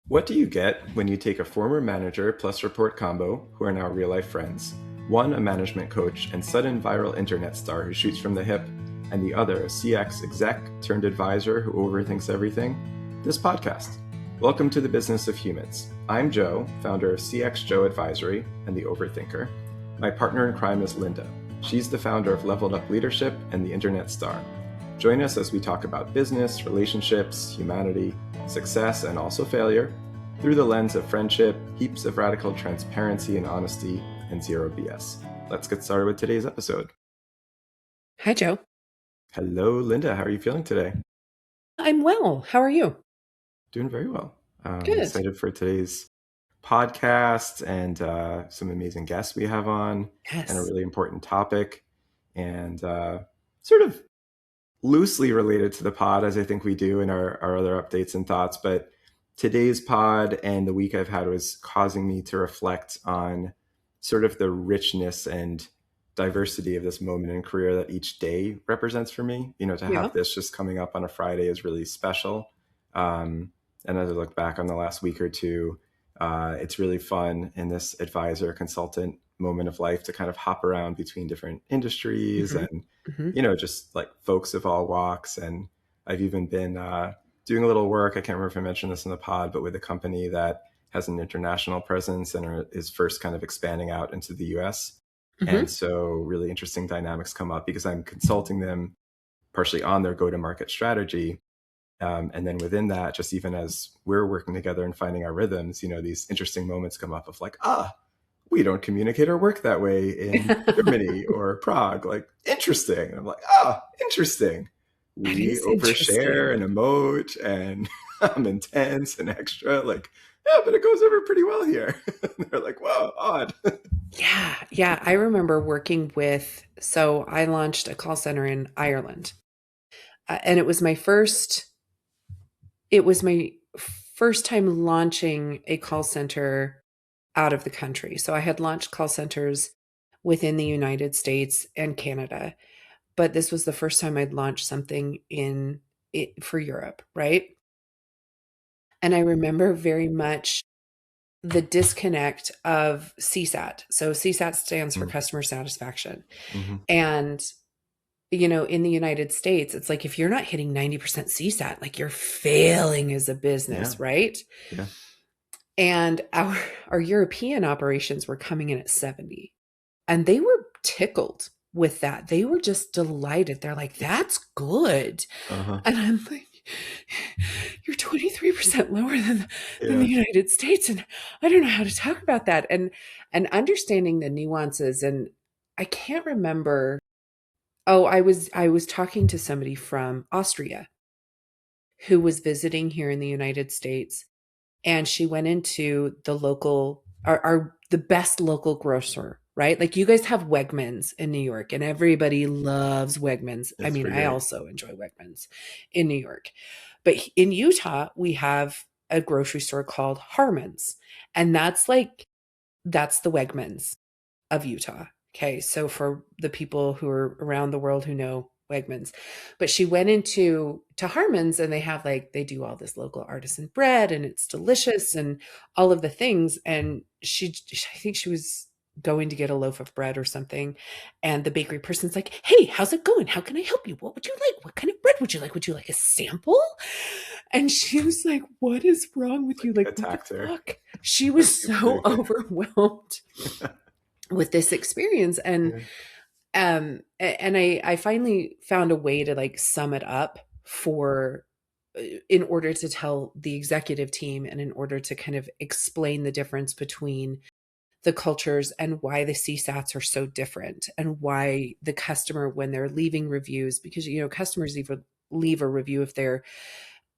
What do you get when you take a former manager plus report combo, who are now real life friends, one a management coach and sudden viral internet star who shoots from the hip, and the other a CX exec turned advisor who overthinks everything? This podcast. Welcome to the business of humans. I'm Joe, founder of CX Joe Advisory and the Overthinker. My partner in crime is Lynda. She's the founder of Leveled Up Leadership and the Internet Star. Join us as we talk about business, relationships, humanity, success, and also failure through the lens of friendship, heaps of radical transparency and honesty, and zero BS. Let's get started with today's episode. Hi, Joe. Hello, Lynda. How are you feeling today? I'm well. How are you? Doing very well. Good. Excited for today's podcast and some amazing guests we have on, and a Yes. really important topic, and sort of loosely related to the pod, as I think we do in our other updates and thoughts. But today's pod and the week I've had was causing me to reflect on sort of the richness and diversity of this moment in career that each day represents for me. To Yeah. have this just coming up on a Friday is really special. And as I look back on the last week or two, it's really fun in this advisor consultant moment of life to kind of hop around between different industries hmm and hmm just like folks of all walks. And I've even been doing a little work. I can't remember if I mentioned this in the pod, but with a company that has an international presence and is first kind of expanding out into the US. And hmm so really interesting dynamics come up because I'm consulting them partially on their go-to-market strategy. And then within that, just even as we're working together and finding our rhythms, these interesting moments come up of like, we don't communicate or work that way in Germany or Prague. Like, interesting. And I'm like, interesting. That We is overshare interesting. and emote, and I'm intense and extra. Like, yeah, but it goes over pretty well here. And they're like, wow, odd. Yeah. Yeah. I remember working so I launched a call center in Ireland. And it was my first time launching a call center out of the country. So I had launched call centers within the United States and Canada, but this was the first time I'd launched something in it for Europe, right? And I remember very much the disconnect of CSAT. So CSAT stands for customer satisfaction. Mm-hmm. And, in the United States, it's like if you're not hitting 90% CSAT, like you're failing as a Yeah. business, right? Yeah. And our European operations were coming in at 70. And they were tickled with that. They were just delighted. They're like, that's good. Uh-huh. And I'm like, you're 23% lower than the Yeah. United States. And I don't know how to talk about that. And understanding the nuances. And I can't remember. Oh, I was talking to somebody from Austria who was visiting here in the United States. And she went into the best local grocer, right? Like you guys have Wegmans in New York and everybody loves Wegmans. I It's mean, pretty I great. also enjoy Wegmans in New York. But in Utah, we have a grocery store called Harmon's. And that's the Wegmans of Utah. Okay. So for the people who are around the world who know Wegmans, but she went into to Harmon's and they do all this local artisan bread and it's delicious and all of the things. And I think she was going to get a loaf of bread or something. And the bakery person's like, hey, how's it going? How can I help you? What would you like? What kind of bread would you like? Would you like a sample? And she was like, what is wrong with you? Like Like, what the attacked her. fuck? She was so Completely. overwhelmed with this experience. Yeah. And I finally found a way to like sum it up for in order to tell the executive team and in order to kind of explain the difference between the cultures and why the CSATs are so different and why the customer, when they're leaving reviews, because customers either leave a review if they're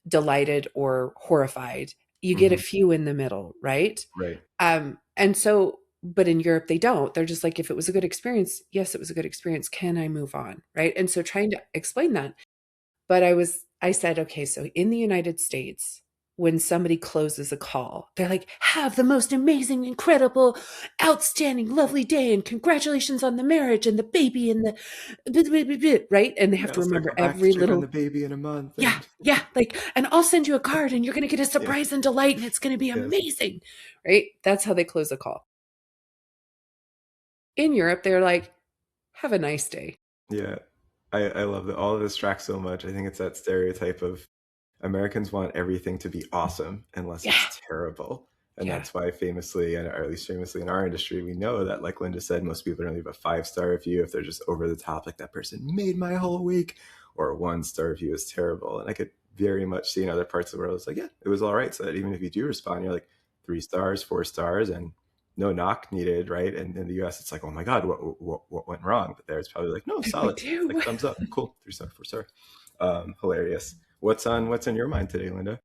delighted or horrified, you get a Mm-hmm. few in the middle, right? Right. And so, but in Europe, they don't. They're just like, if it was a good experience, yes, it was a good experience. Can I move on? Right. And so trying to explain that. But I said, okay, so in the United States, when somebody closes a call. They're like, have the most amazing, incredible, outstanding, lovely day, and congratulations on the marriage and the baby and the right? And they have Yeah, to I'll remember circle back to every check on the little baby in a month, yeah, and yeah, like, and I'll send you a card and you're gonna get a yeah, surprise and delight and it's gonna be yes, amazing. Right? That's how they close a call. In Europe, they're like, have a nice day. yeah. I love that all of this tracks so much. I think it's that stereotype of Americans want everything to be awesome unless Yeah. it's terrible. And Yeah. that's why famously, and or at least famously in our industry, we know that, like Lynda said, most people don't leave a 5-star review if they're just over the top, like that person made my whole week, or a 1-star review is terrible. And I could very much see in other parts of the world, it's like, yeah, it was all right. So that even if you do respond, you're like 3 stars, 4 stars, and no knock needed, right? And in the US, it's like, oh my God, what went wrong? But there it's probably like, no, We solid, do. like thumbs up, cool, 3 star, 4 star. Hilarious. What's on your mind today, Lynda?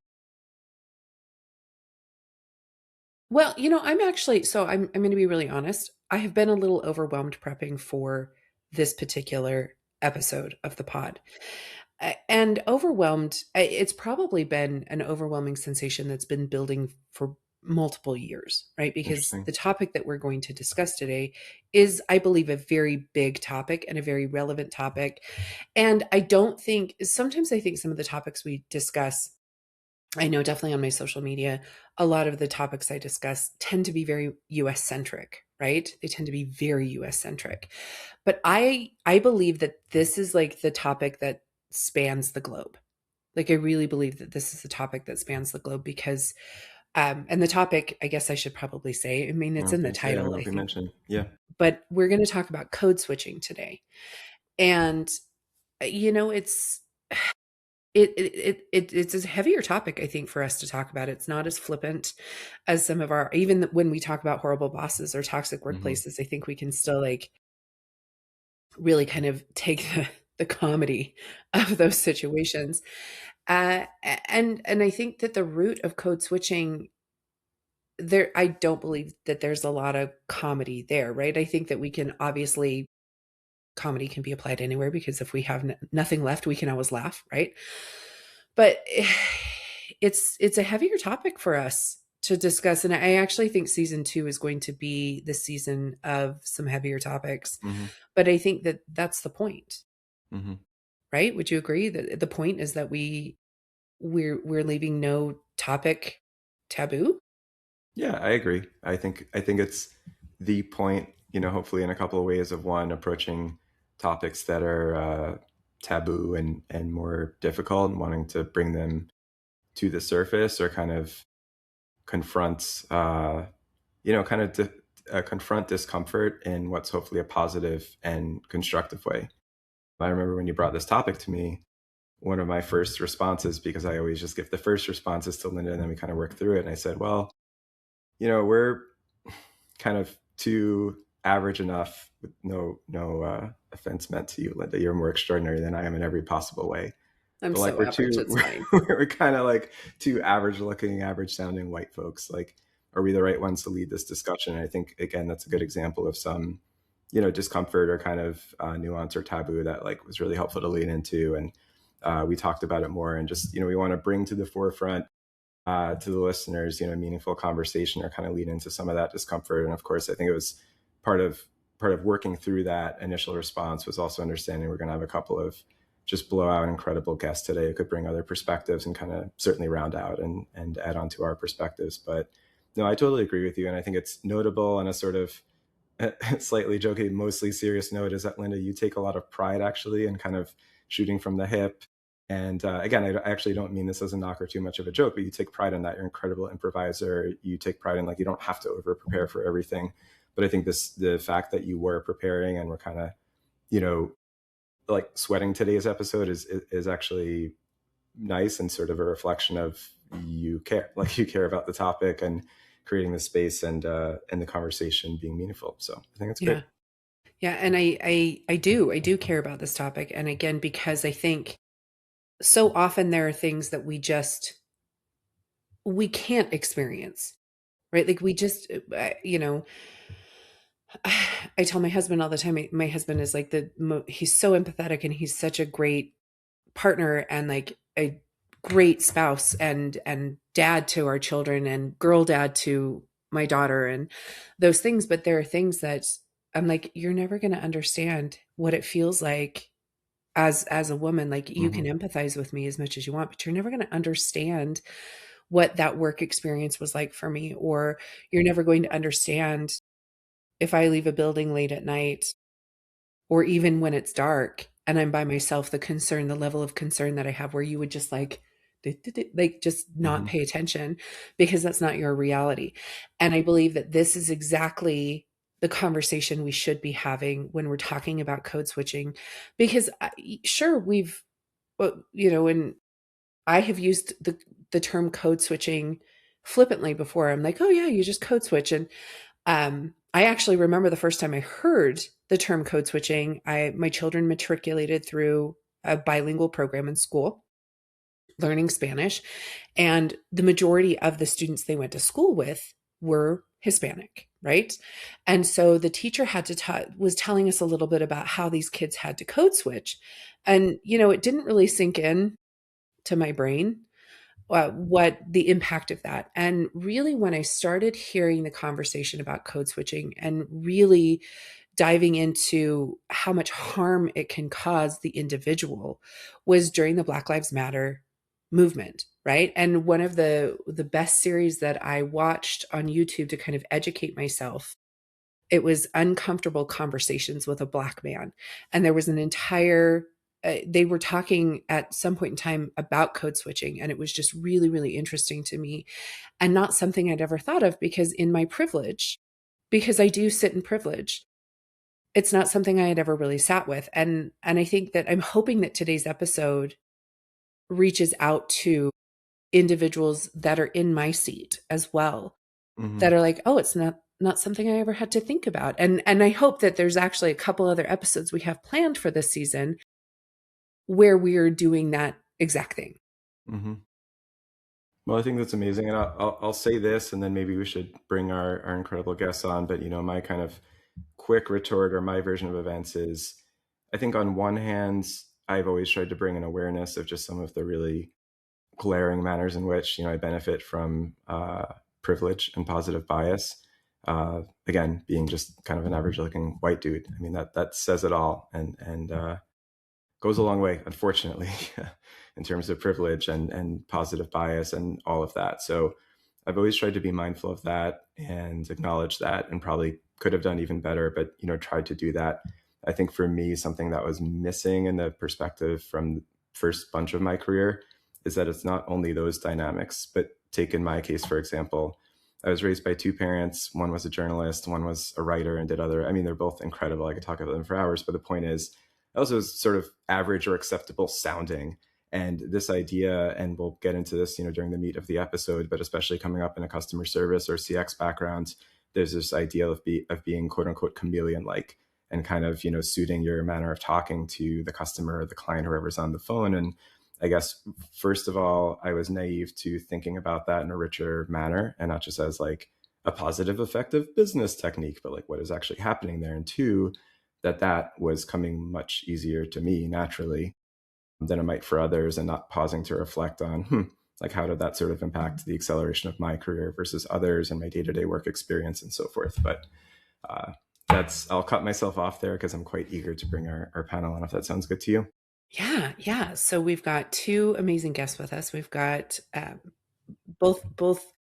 Well, I'm actually so I'm gonna be really honest. I have been a little overwhelmed prepping for this particular episode of the pod. And overwhelmed, it's probably been an overwhelming sensation that's been building for multiple years, right? Because Interesting. the topic that we're going to discuss today is, I believe, a very big topic and a very relevant topic. And I don't think, sometimes I think some of the topics we discuss, I know definitely on my social media, a lot of the topics I discuss tend to be very US centric, right? They tend to be very US centric. But I believe that this is like the topic that spans the globe. Like I really believe that this is a topic that spans the globe because and the topic, I guess I should probably say, I mean I it's was in the gonna say, I title, will I be think, mentioned. Yeah. but we're going to talk about code switching today. And it's it's a heavier topic, I think, for us to talk about. It's not as flippant as some of our, even when we talk about horrible bosses or toxic Hmm. workplaces, I think we can still like really kind of take the comedy of those situations. And I think that the root of code switching there, I don't believe that there's a lot of comedy there, right? I think that we can obviously comedy can be applied anywhere because if we have nothing left, we can always laugh, right? But it's a heavier topic for us to discuss, and I actually think season 2 is going to be the season of some heavier topics. Hmm. But I think that that's the point, Hmm. right? Would you agree that the point is that we're leaving no topic taboo? Yeah, I agree. I think it's the point, hopefully in a couple of ways of one, approaching topics that are taboo and more difficult and wanting to bring them to the surface or kind of confront kind of confront discomfort in what's hopefully a positive and constructive way. I remember when you brought this topic to me, one of my first responses, because I always just give the first responses to Lynda and then we kind of work through it. And I said, well, we're kind of too average enough, with no offense meant to you, Lynda. You're more extraordinary than I am in every possible way. I'm But like so we're average, too it's fine. we're kind of like two average looking, average sounding white folks. Like, are we the right ones to lead this discussion? And I think again that's a good example of some discomfort or kind of nuance or taboo that like was really helpful to lean into. And we talked about it more and just we want to bring to the forefront to the listeners meaningful conversation or kind of lead into some of that discomfort. And of course I think it was part of working through that initial response was also understanding we're going to have a couple of just blowout incredible guests today who could bring other perspectives and kind of certainly round out and add on to our perspectives. But no, I totally agree with you, and I think it's notable on a sort of slightly joking, mostly serious note is that Lynda, you take a lot of pride actually in kind of shooting from the hip. And again, I actually don't mean this as a knock or too much of a joke, but you take pride in that. You're an incredible improviser. You take pride in like you don't have to over prepare for everything. But I think the fact that you were preparing and were kind of you know like sweating today's episode is actually nice and sort of a reflection of you care, like you care about the topic and creating the space and the conversation being meaningful. So I think it's great. Yeah. Yeah, and I do care about this topic, and again because I think so often there are things that we can't experience, right? Like we just I tell my husband all the time, my husband is like he's so empathetic and he's such a great partner and like a great spouse and dad to our children and girl dad to my daughter and those things. But there are things that I'm like, you're never going to understand what it feels like as a woman. Like, you can Mm-hmm. empathize with me as much as you want, but you're never going to understand what that work experience was like for me, or you're never going to understand if I leave a building late at night, or even when it's dark and I'm by myself, the level of concern that I have, where you would just like just not Mm-hmm. pay attention, because that's not your reality. And I believe that this is exactly the conversation we should be having when we're talking about code switching, because sure, we've, well, and I have used the term code switching flippantly before. I'm like, oh yeah, you just code switch. And I actually remember the first time I heard the term code switching. My children matriculated through a bilingual program in school, learning Spanish, and the majority of the students they went to school with were Hispanic, right? And so the teacher was telling us a little bit about how these kids had to code switch, and it didn't really sink in to my brain what the impact of that. And really, when I started hearing the conversation about code switching and really diving into how much harm it can cause the individual, was during the Black Lives Matter movement, right? And one of the best series that I watched on YouTube to kind of educate myself, it was Uncomfortable Conversations with a Black Man. And there was an entire they were talking at some point in time about code switching, and it was just really, really interesting to me, and not something I'd ever thought of, because in my privilege, because I do sit in privilege, it's not something I had ever really sat with. And I think that I'm hoping that today's episode reaches out to individuals that are in my seat as well, Mm-hmm. that are like, oh, it's not something I ever had to think about. And I hope that there's actually a couple other episodes we have planned for this season where we're doing that exact thing. Mm-hmm. Well, I think that's amazing, and I'll say this, and then maybe we should bring our incredible guests on. But my kind of quick retort, or my version of events, is I think on one hand, I've always tried to bring an awareness of just some of the really glaring manners in which I benefit from privilege and positive bias. Again, being just kind of an average-looking white dude. I mean, that says it all, and goes a long way, unfortunately, in terms of privilege and positive bias and all of that. So I've always tried to be mindful of that and acknowledge that, and probably could have done even better, but tried to do that. I think for me, something that was missing in the perspective from the first bunch of my career is that it's not only those dynamics, but take in my case, for example, I was raised by two parents. One was a journalist, one was a writer and did other, I mean, they're both incredible. I could talk about them for hours, but the point is, also is sort of average or acceptable sounding. And this idea, and we'll get into this, during the meat of the episode, but especially coming up in a customer service or CX background, there's this idea of being quote unquote chameleon like, and kind of, suiting your manner of talking to the customer or the client, whoever's on the phone. And I guess, first of all, I was naive to thinking about that in a richer manner, and not just as like a positive, effective business technique, but like what is actually happening there. And two, that was coming much easier to me naturally than it might for others, and not pausing to reflect on, like how did that sort of impact the acceleration of my career versus others and my day-to-day work experience and so forth. But I'll cut myself off there because I'm quite eager to bring our panel on, if that sounds good to you. Yeah, yeah. So we've got two amazing guests with us. We've got both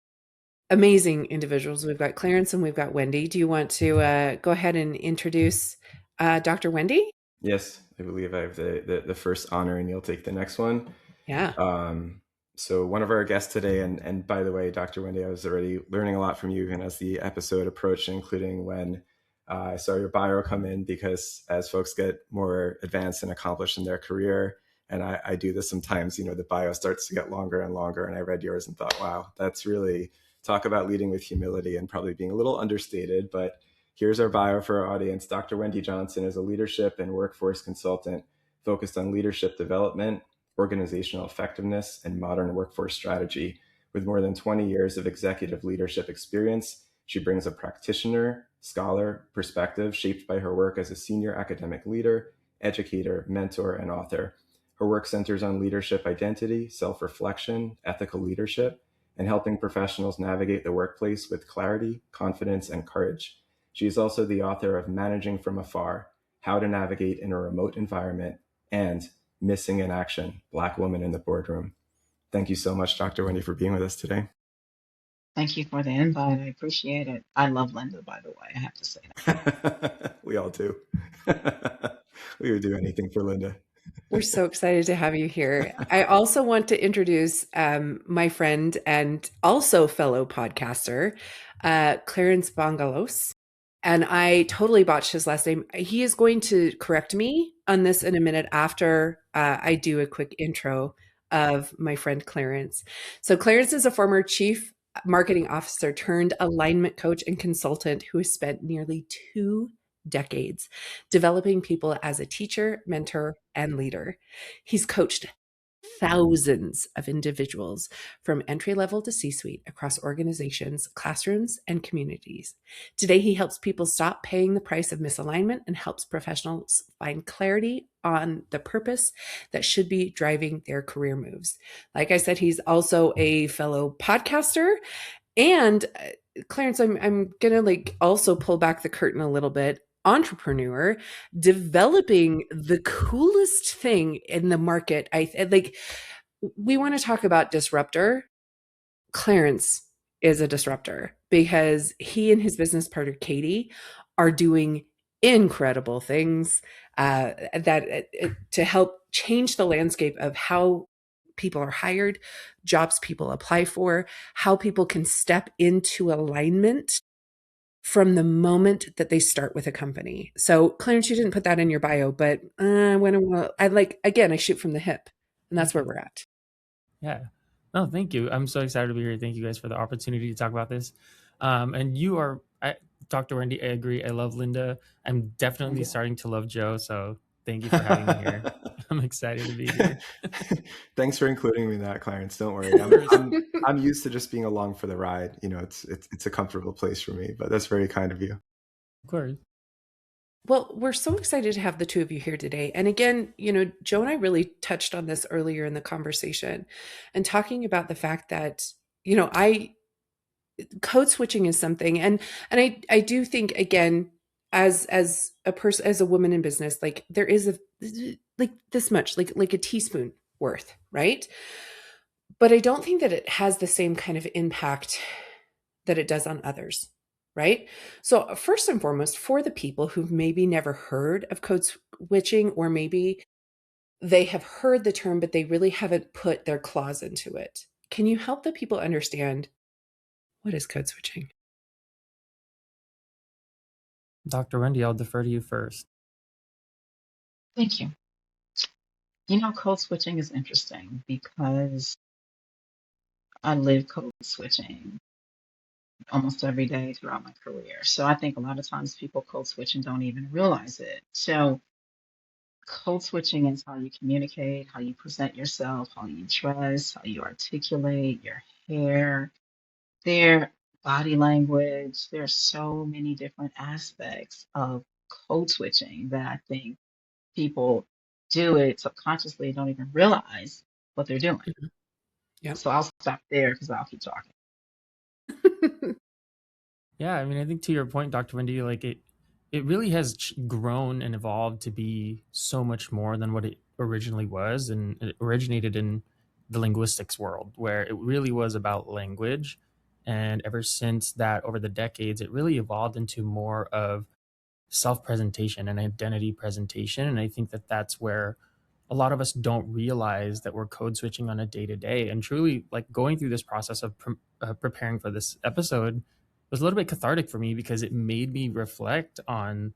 amazing individuals. We've got Clarence and we've got Wendy. Do you want to go ahead and introduce Dr. Wendy? Yes, I believe I have the first honor, and you'll take the next one. Yeah. Um, so one of our guests today, and by the way, Dr. Wendy, I was already learning a lot from you, and as the episode approached, including when I saw your bio come in, because as folks get more advanced and accomplished in their career, and I do this sometimes, the bio starts to get longer and longer, and I read yours and thought, wow, that's really, talk about leading with humility and probably being a little understated, but here's our bio for our audience. Dr. Wendy Johnson is a leadership and workforce consultant focused on leadership development, organizational effectiveness, and modern workforce strategy. With more than 20 years of executive leadership experience, she brings a practitioner, scholar perspective shaped by her work as a senior academic leader, educator, mentor, and author. Her work centers on leadership identity, self reflection, ethical leadership, and helping professionals navigate the workplace with clarity, confidence, and courage. She is also the author of Managing from Afar: How to Navigate in a Remote Environment, and Missing in Action: Black Women in the Boardroom. Thank you so much, Dr. Wendy, for being with us today. Thank you for the invite. I appreciate it. I love Lynda, by the way. I have to say that. We all do. We would do anything for Lynda. We're so excited to have you here. I also want to introduce my friend and also fellow podcaster, Clarence Bongalos. And I totally botched his last name. He is going to correct me on this in a minute after I do a quick intro of my friend Clarence. So, Clarence is a former chief marketing officer turned alignment coach and consultant who has spent nearly 2 decades developing people as a teacher, mentor, and leader. He's coached thousands of individuals from entry level to C suite across organizations, classrooms, and communities. Today, he helps people stop paying the price of misalignment and helps professionals find clarity on the purpose that should be driving their career moves. Like I said, he's also a fellow podcaster. And Clarence, I'm gonna also pull back the curtain a little bit. Entrepreneur, developing the coolest thing in the market. We want to talk about disruptor. Clarence is a disruptor because he and his business partner Katie are doing incredible things to help change the landscape of how people are hired, jobs people apply for, how people can step into alignment from the moment that they start with a company. So, Clarence, you didn't put that in your bio, but I shoot from the hip, and that's where we're at. Yeah. No, thank you. I'm so excited to be here. Thank you guys for the opportunity to talk about this. And Dr. Wendy, I agree. I love Lynda. I'm definitely starting to love Joe. So thank you for having me here. I'm excited to be here. Thanks for including me in that, Clarence. Don't worry. I'm used to just being along for the ride. It's a comfortable place for me, but that's very kind of you. Of course. Well, we're so excited to have the two of you here today. And again, Joe and I really touched on this earlier in the conversation and talking about the fact that, code switching is something. And I do think, again, as a person, as a woman in business, there is this much, like a teaspoon worth, right? But I don't think that it has the same kind of impact that it does on others. Right? So, first and foremost, for the people who've maybe never heard of code switching, or maybe they have heard the term, but they really haven't put their claws into it, can you help the people understand what is code switching? Dr. Wendy, I'll defer to you first. Thank you. Code switching is interesting because I live code switching almost every day throughout my career. So I think a lot of times people code switch and don't even realize it. So code switching is how you communicate, how you present yourself, how you dress, how you articulate your hair, their body language. There are so many different aspects of code switching that I think people do it subconsciously, don't even realize what they're doing. Mm-hmm. Yep. So I'll stop there because I'll keep talking. Yeah, I mean, I think to your point, Dr. Wendy, it really has grown and evolved to be so much more than what it originally was. And it originated in the linguistics world, where it really was about language. And ever since that, over the decades, it really evolved into more of self-presentation and identity presentation. And I think that that's where a lot of us don't realize that we're code switching on a day-to-day. And truly, going through this process of preparing for this episode was a little bit cathartic for me, because it made me reflect on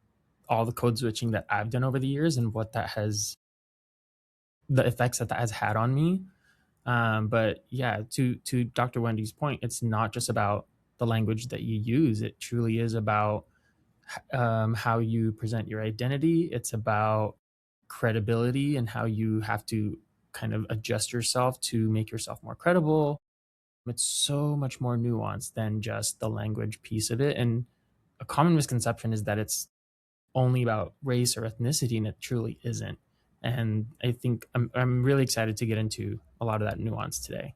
all the code switching that I've done over the years and what the effects that has had on me. But yeah, to Dr. Wendy's point, it's not just about the language that you use. It truly is about how you present your identity. It's about credibility and how you have to kind of adjust yourself to make yourself more credible. It's so much more nuanced than just the language piece of it. And a common misconception is that it's only about race or ethnicity, and it truly isn't. And I think I'm really excited to get into a lot of that nuance today.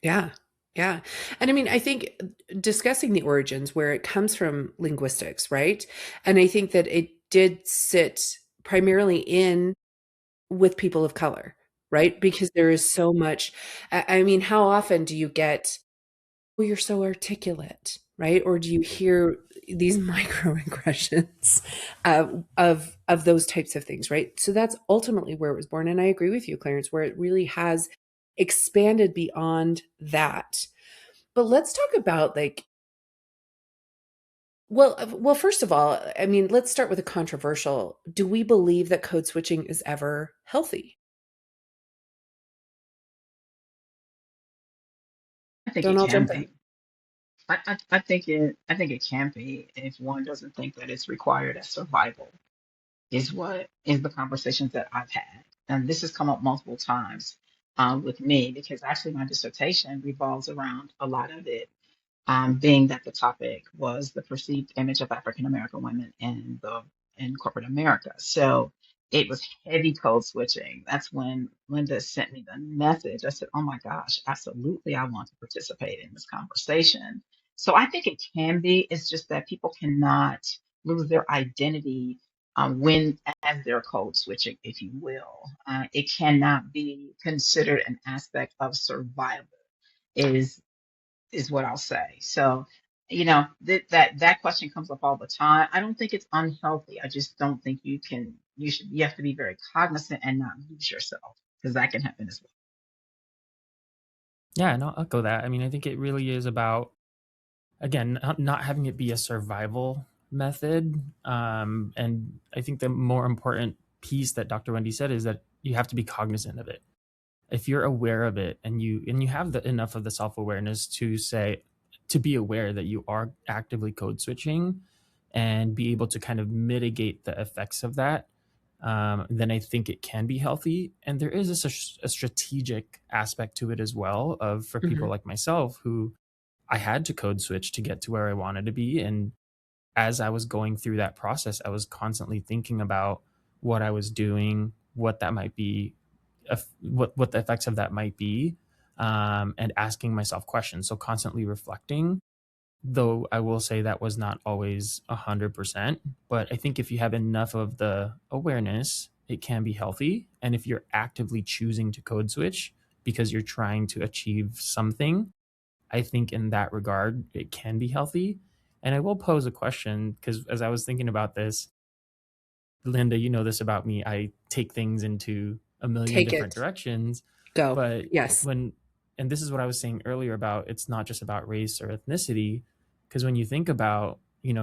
Yeah. Yeah. And I mean, I think discussing the origins where it comes from linguistics, right? And I think that it did sit primarily in with people of color, right? Because there is so much. I mean, how often do you get, "Oh, you're so articulate," right? Or do you hear these microaggressions of those types of things, right? So that's ultimately where it was born. And I agree with you, Clarence, where it really has expanded beyond that. But let's talk about like, well, first of all, I mean, let's start with a controversial. Do we believe that code switching is ever healthy? I think Don't it all can jump in. be. I think it can be if one doesn't think that it's required as survival. Is what is the conversations that I've had, and this has come up multiple times with me because actually my dissertation revolves around a lot of it, being that the topic was the perceived image of African American women in corporate America. So it was heavy code switching. That's when Linda sent me the message. I said, "Oh my gosh, absolutely, I want to participate in this conversation." So I think it can be. It's just that people cannot lose their identity when as they're code switching, if you will. It cannot be considered an aspect of survival. Is is what I'll say. So, that question comes up all the time. I don't think it's unhealthy. I just don't think you have to be very cognizant and not lose yourself because that can happen as well. Yeah, no, I'll echo that. I mean, I think it really is about, again, not having it be a survival method. And I think the more important piece that Dr. Wendy said is that you have to be cognizant of it. If you're aware of it and you have enough of the self-awareness to be aware that you are actively code switching and be able to kind of mitigate the effects of that, then I think it can be healthy. And there is a strategic aspect to it as well, of for people Mhm. like myself who I had to code switch to get to where I wanted to be. And as I was going through that process, I was constantly thinking about what I was doing, what that might be, what the effects of that might be, and asking myself questions. So constantly reflecting. Though I will say that was not always 100%, but I think if you have enough of the awareness, it can be healthy. And if you're actively choosing to code switch because you're trying to achieve something, I think in that regard, it can be healthy. And I will pose a question because as I was thinking about this, Lynda, you know this about me. I take things into a million Take different it. directions. Go. But Yes. when, and this is what I was saying earlier about it's not just about race or ethnicity. Because when you think about,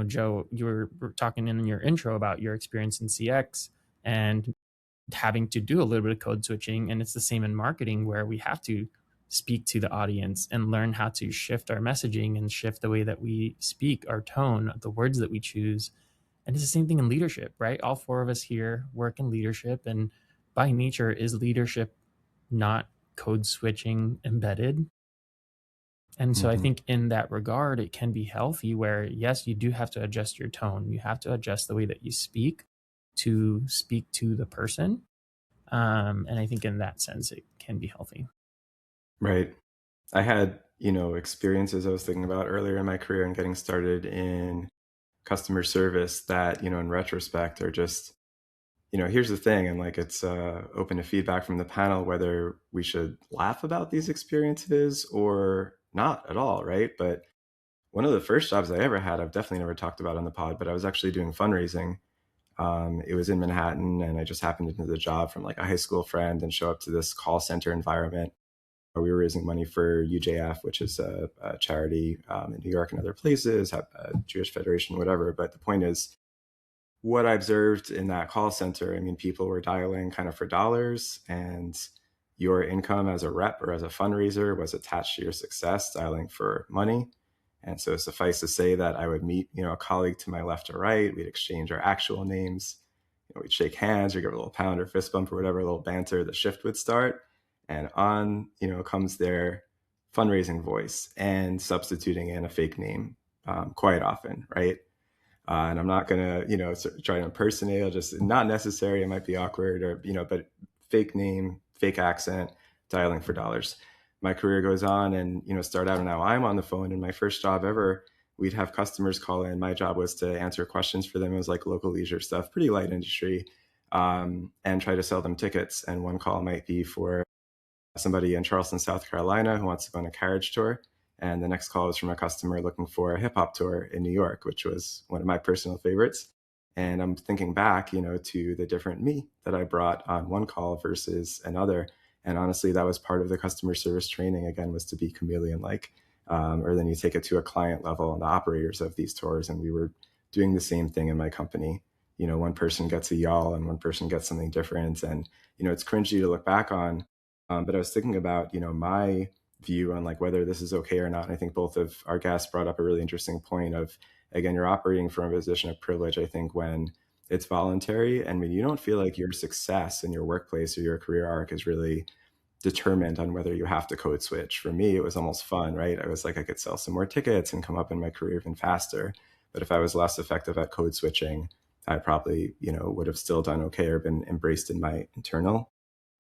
Joe, you were talking in your intro about your experience in CX and having to do a little bit of code switching. And it's the same in marketing where we have to speak to the audience and learn how to shift our messaging and shift the way that we speak, our tone, the words that we choose. And it's the same thing in leadership, right? All four of us here work in leadership, and by nature, is leadership not code switching embedded? And so I Hmm. think in that regard, it can be healthy where, yes, you do have to adjust your tone. You have to adjust the way that you speak to the person. And I think in that sense, it can be healthy. Right. I had, experiences I was thinking about earlier in my career and getting started in customer service that, in retrospect are just, here's the thing. And like, it's open to feedback from the panel, whether we should laugh about these experiences or not at all. Right. But one of the first jobs I ever had, I've definitely never talked about on the pod, but I was actually doing fundraising. It was in Manhattan, and I just happened into the job from like a high school friend and show up to this call center environment where we were raising money for UJF, which is a charity in New York and other places, Jewish Federation, whatever. But the point is, what I observed in that call center, I mean, people were dialing kind of for dollars, and your income as a rep or as a fundraiser was attached to your success, dialing for money. And so suffice to say that I would meet, a colleague to my left or right. We'd exchange our actual names. We'd shake hands or give a little pound or fist bump or whatever, a little banter. The shift would start, and on, comes their fundraising voice and substituting in a fake name quite often, right? And I'm not gonna, try to impersonate. I'll just not necessary. It might be awkward, or but fake name, fake accent, dialing for dollars. My career goes on, and start out. And now I'm on the phone. And my first job ever, we'd have customers call in. My job was to answer questions for them. It was like local leisure stuff, pretty light industry, and try to sell them tickets. And one call might be for somebody in Charleston, South Carolina who wants to go on a carriage tour. And the next call was from a customer looking for a hip hop tour in New York, which was one of my personal favorites. And I'm thinking back, to the different me that I brought on one call versus another. And honestly, that was part of the customer service training, again, was to be chameleon like. Or then you take it to a client level and the operators of these tours. And we were doing the same thing in my company. One person gets a y'all and one person gets something different. And, it's cringy to look back on. But I was thinking about, my view on like whether this is okay or not. And I think both of our guests brought up a really interesting point of, again, you're operating from a position of privilege, I think, when it's voluntary and when you don't feel like your success in your workplace or your career arc is really determined on whether you have to code switch. For me, it was almost fun, right? I was like, I could sell some more tickets and come up in my career even faster. But if I was less effective at code switching, I probably, would have still done okay or been embraced in my internal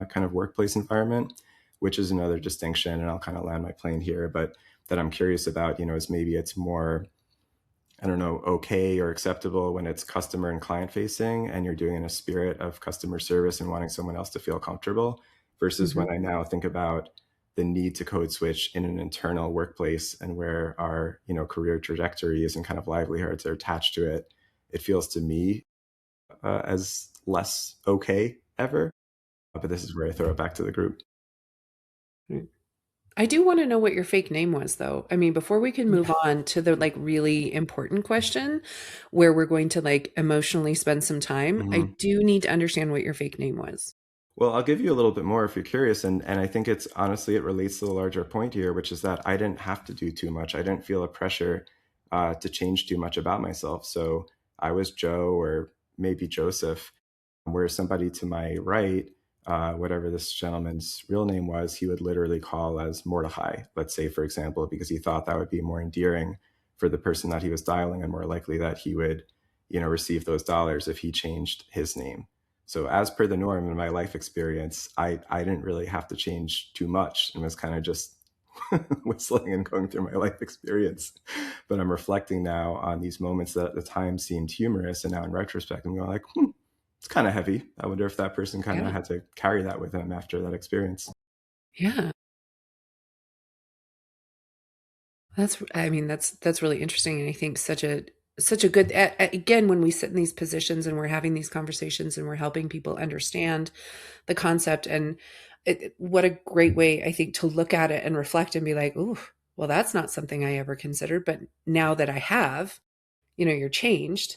kind of workplace environment, which is another distinction. And I'll kind of land my plane here, but that I'm curious about, is maybe it's more, I don't know, okay or acceptable when it's customer and client facing and you're doing it in a spirit of customer service and wanting someone else to feel comfortable, versus Mm-hmm. when I now think about the need to code switch in an internal workplace and where our, career trajectories and kind of livelihoods are attached to it. It feels to me as less okay ever. But this is where I throw it back to the group. I do want to know what your fake name was, though. I mean, before we can move Yeah. on to the like really important question where we're going to like emotionally spend some time, I Mm-hmm. do need to understand what your fake name was. Well, I'll give you a little bit more if you're curious. And I think it's honestly, it relates to the larger point here, which is that I didn't have to do too much. I didn't feel a pressure to change too much about myself. So I was Joe or maybe Joseph, where somebody to my right, whatever this gentleman's real name was, he would literally call as Mordecai, let's say, for example, because he thought that would be more endearing for the person that he was dialing and more likely that he would, receive those dollars if he changed his name. So as per the norm in my life experience, I didn't really have to change too much and was kind of just whistling and going through my life experience. But I'm reflecting now on these moments that at the time seemed humorous. And now in retrospect, I'm going like, it's kind of heavy. I wonder if that person kind of Yeah. had to carry that with them after that experience. Yeah. I mean, that's really interesting. And I think such a good, again, when we sit in these positions and we're having these conversations and we're helping people understand the concept and what a great way, I think, to look at it and reflect and be like, "Ooh, well, that's not something I ever considered. But now that I have, you're changed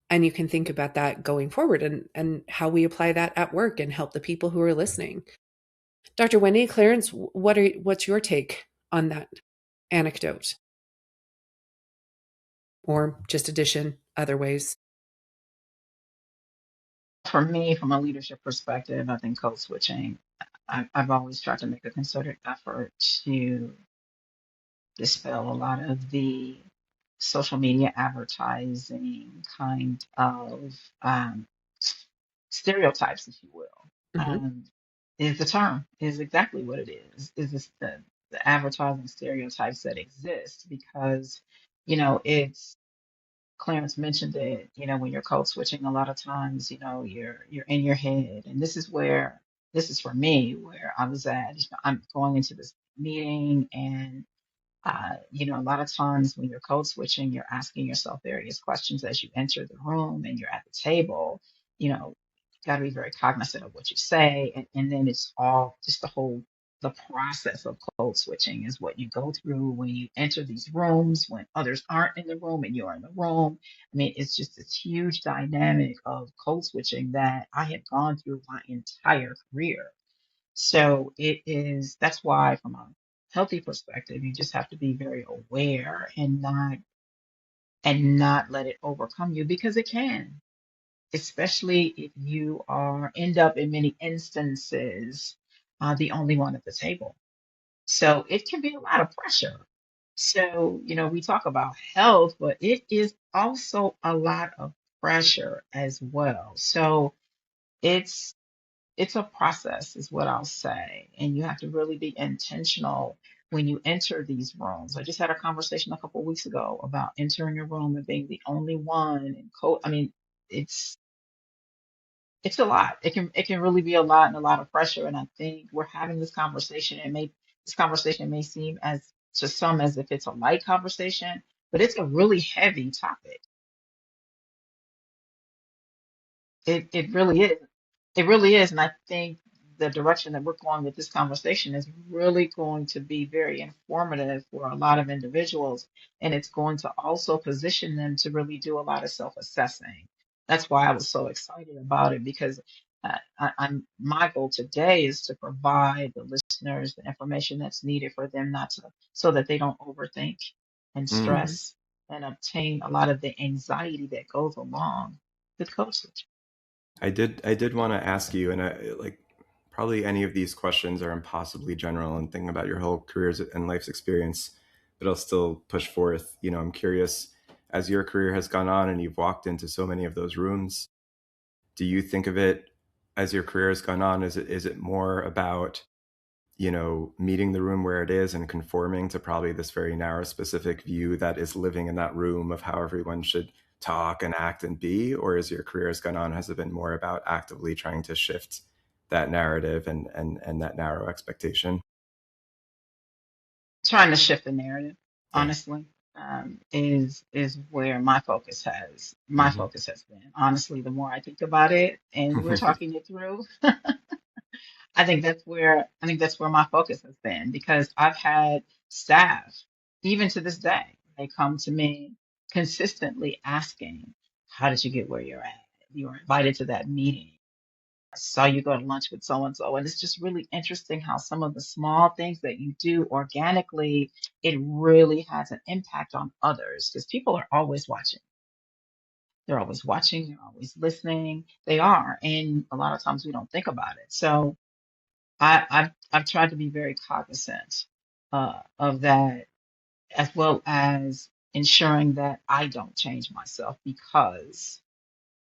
and you can think about that going forward and how we apply that at work and help the people who are listening." Dr. Wendy, Clarence, what's your take on that anecdote or just addition other ways? For me, from a leadership perspective, I think code switching, I've always tried to make a concerted effort to dispel a lot of the social media advertising kind of stereotypes, if you will. Hmm. Is the term is exactly what it is this the advertising stereotypes that exist because it's Clarence mentioned it, when you're code switching, a lot of times, you're in your head. And this is for me where I was at. I'm going into this meeting and a lot of times when you're code switching, you're asking yourself various questions as you enter the room and you're at the table. Got to be very cognizant of what you say. And then it's all just the process of code switching is what you go through when you enter these rooms, when others aren't in the room and you're in the room. I mean, it's just this huge dynamic of code switching that I have gone through my entire career. So that's why from a healthy perspective, you just have to be very aware and not let it overcome you because it can, especially if you are end up in many instances the only one at the table. So it can be a lot of pressure. So, we talk about health, but it is also a lot of pressure as well. So it's it's a process, is what I'll say. And you have to really be intentional when you enter these rooms. I just had a conversation a couple of weeks ago about entering a room and being the only one and I mean, it's it's a lot. It can really be a lot and a lot of pressure. And I think we're having this conversation and this conversation may seem as to some as if it's a light conversation, but it's a really heavy topic. It really is. It really is. And I think the direction that we're going with this conversation is really going to be very informative for a lot of individuals. And it's going to also position them to really do a lot of self-assessing. That's why I was so excited about it because my goal today is to provide the listeners the information that's needed for them not to, so that they don't overthink and Mm. Mhm. stress and obtain a lot of the anxiety that goes along with coaching. I did want to ask you, and like probably any of these questions are impossibly general and thinking about your whole careers and life's experience, but I'll still push forth. I'm curious, as your career has gone on and you've walked into so many of those rooms, do you think of it as your career has gone on? Is it more about meeting the room where it is and conforming to probably this very narrow, specific view that is living in that room of how everyone should talk and act and be? Or as your career has gone on, has it been more about actively trying to shift that narrative and that narrow expectation? Trying to shift the narrative, Yeah. honestly, is where my Hmm. focus has been. Honestly, the more I think about it and we're talking it through, I think that's where my focus has been because I've had staff, even to this day, they come to me consistently asking, "How did you get where you're at? You were invited to that meeting. I saw you go to lunch with so and so." And it's just really interesting how some of the small things that you do organically, it really has an impact on others because people are always watching. They're always watching, they're always listening. They are. And a lot of times we don't think about it. So I've tried to be very cognizant of that, as well as ensuring that I don't change myself because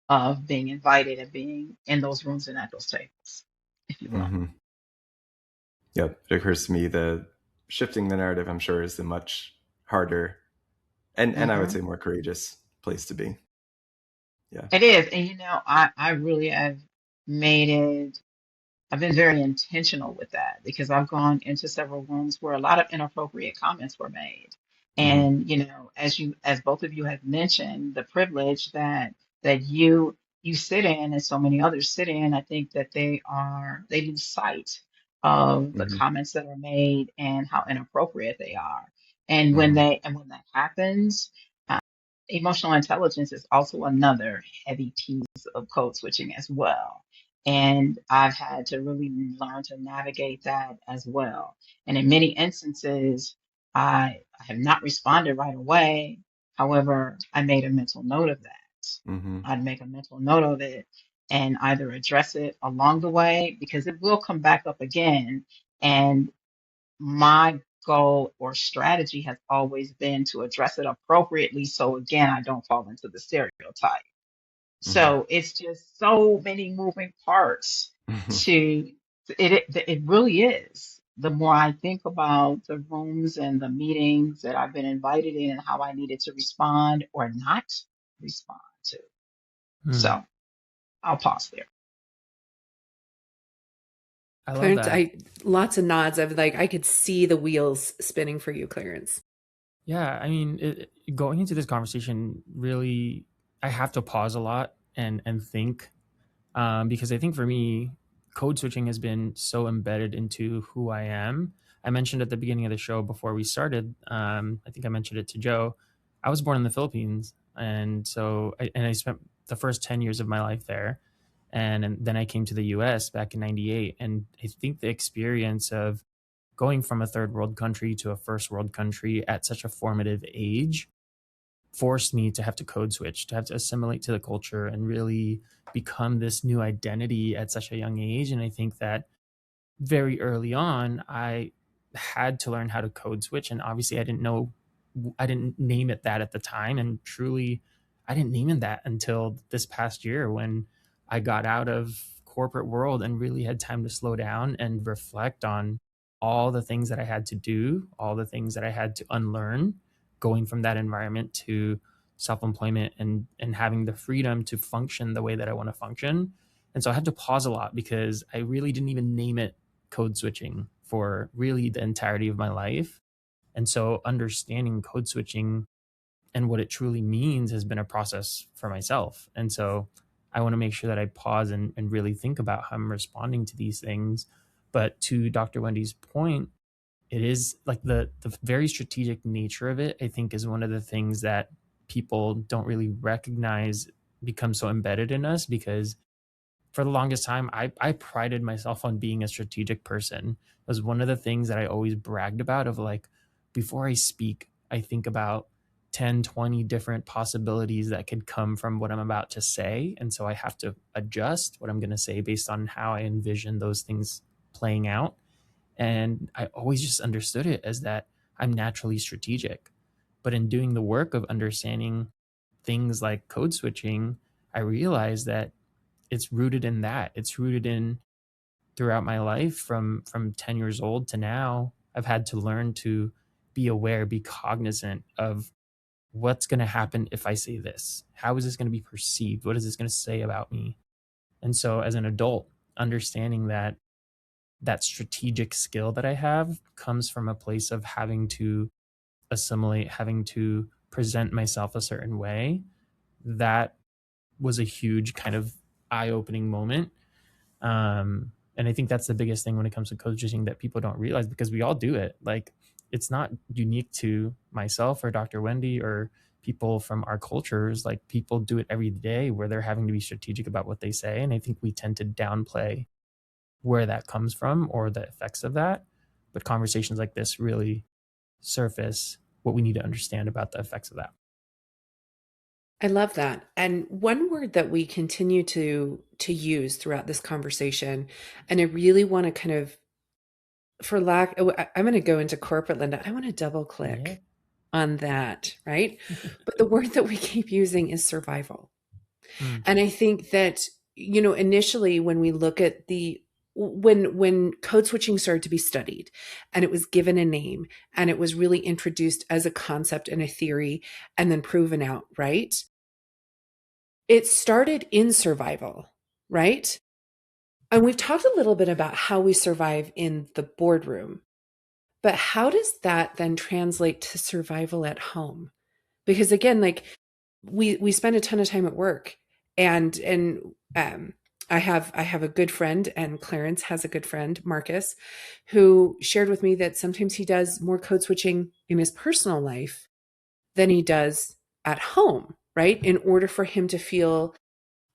of being invited and being in those rooms and at those tables, if you will. Hmm. Yep. It occurs to me the shifting the narrative, I'm sure, is the much harder and I would Hmm. say more courageous place to be. Yeah. It is. And I really have made it, I've been very intentional with that because I've gone into several rooms where a lot of inappropriate comments were made. Hmm. And, as both of you have mentioned, the privilege that you sit in and so many others sit in, I think that they lose sight of the Hmm. comments that are made and how inappropriate they are. And when Hmm. when that happens, emotional intelligence is also another heavy piece of code switching as well. And I've had to really learn to navigate that as well. And in many instances, I have not responded right away. However, I made a mental note of that. Hmm. I'd make a mental note of it and either address it along the way because it will come back up again. And my goal or strategy has always been to address it appropriately. So again, I don't fall into the stereotype. Hmm. So it's just so many moving parts to it really is. The more I think about the rooms and the meetings that I've been invited in and how I needed to respond or not respond to. Hmm. So I'll pause there. I love Clarence, that. I lots of nods of like I could see the wheels spinning for you, Clarence. Yeah, I mean, going into this conversation, really, I have to pause a lot and think, because I think for me, code switching has been so embedded into who I am. I mentioned at the beginning of the show before we started, I think I mentioned it to Joe. I was born in the Philippines, and I spent the first 10 years of my life there, and then I came to the U.S. back in '98, and I think the experience of going from a third world country to a first world country at such a formative age forced me to have to code switch, to have to assimilate to the culture and really become this new identity at such a young age. And I think that very early on, I had to learn how to code switch. And obviously I didn't name it that at the time. And truly, I didn't name it that until this past year when I got out of corporate world and really had time to slow down and reflect on all the things that I had to do, all the things that I had to unlearn, going from that environment to self-employment and having the freedom to function the way that I want to function. And so I had to pause a lot because I really didn't even name it code switching for really the entirety of my life. And so understanding code switching and what it truly means has been a process for myself. And so I want to make sure that I pause and really think about how I'm responding to these things. But to Dr. Wendy's point, it is like the very strategic nature of it, I think, is one of the things that people don't really recognize become so embedded in us, because for the longest time, I prided myself on being a strategic person. It was one of the things that I always bragged about, of like, before I speak, I think about 10, 20 different possibilities that could come from what I'm about to say. And so I have to adjust what I'm going to say based on how I envision those things playing out. And I always just understood it as that I'm naturally strategic. But in doing the work of understanding things like code switching, I realized that it's rooted in that. It's rooted in throughout my life from 10 years old to now. I've had to learn to be aware, be cognizant of what's going to happen if I say this. How is this going to be perceived? What is this going to say about me? And so as an adult, understanding that that strategic skill that I have comes from a place of having to assimilate, having to present myself a certain way. That was a huge kind of eye-opening moment. And I think that's the biggest thing when it comes to coaching that people don't realize, because we all do it. Like, it's not unique to myself or Dr. Wendy or people from our cultures. Like, people do it every day where they're having to be strategic about what they say. And I think we tend to downplay where that comes from or the effects of that. But conversations like this really surface what we need to understand about the effects of that. I love that. And one word that we continue to use throughout this conversation, and I really want to kind of, for lack, I'm going to go into corporate, Lynda. I want to double click Yeah. on that, right? But the word that we keep using is survival. Mm. And I think that, initially when we look at when code switching started to be studied and it was given a name and it was really introduced as a concept and a theory and then proven out, right? It started in survival, right? And we've talked a little bit about how we survive in the boardroom, but how does that then translate to survival at home? Because again, like we spend a ton of time at work, and I have a good friend, and Clarence has a good friend, Marcus, who shared with me that sometimes he does more code switching in his personal life than he does at home, right? In order for him to feel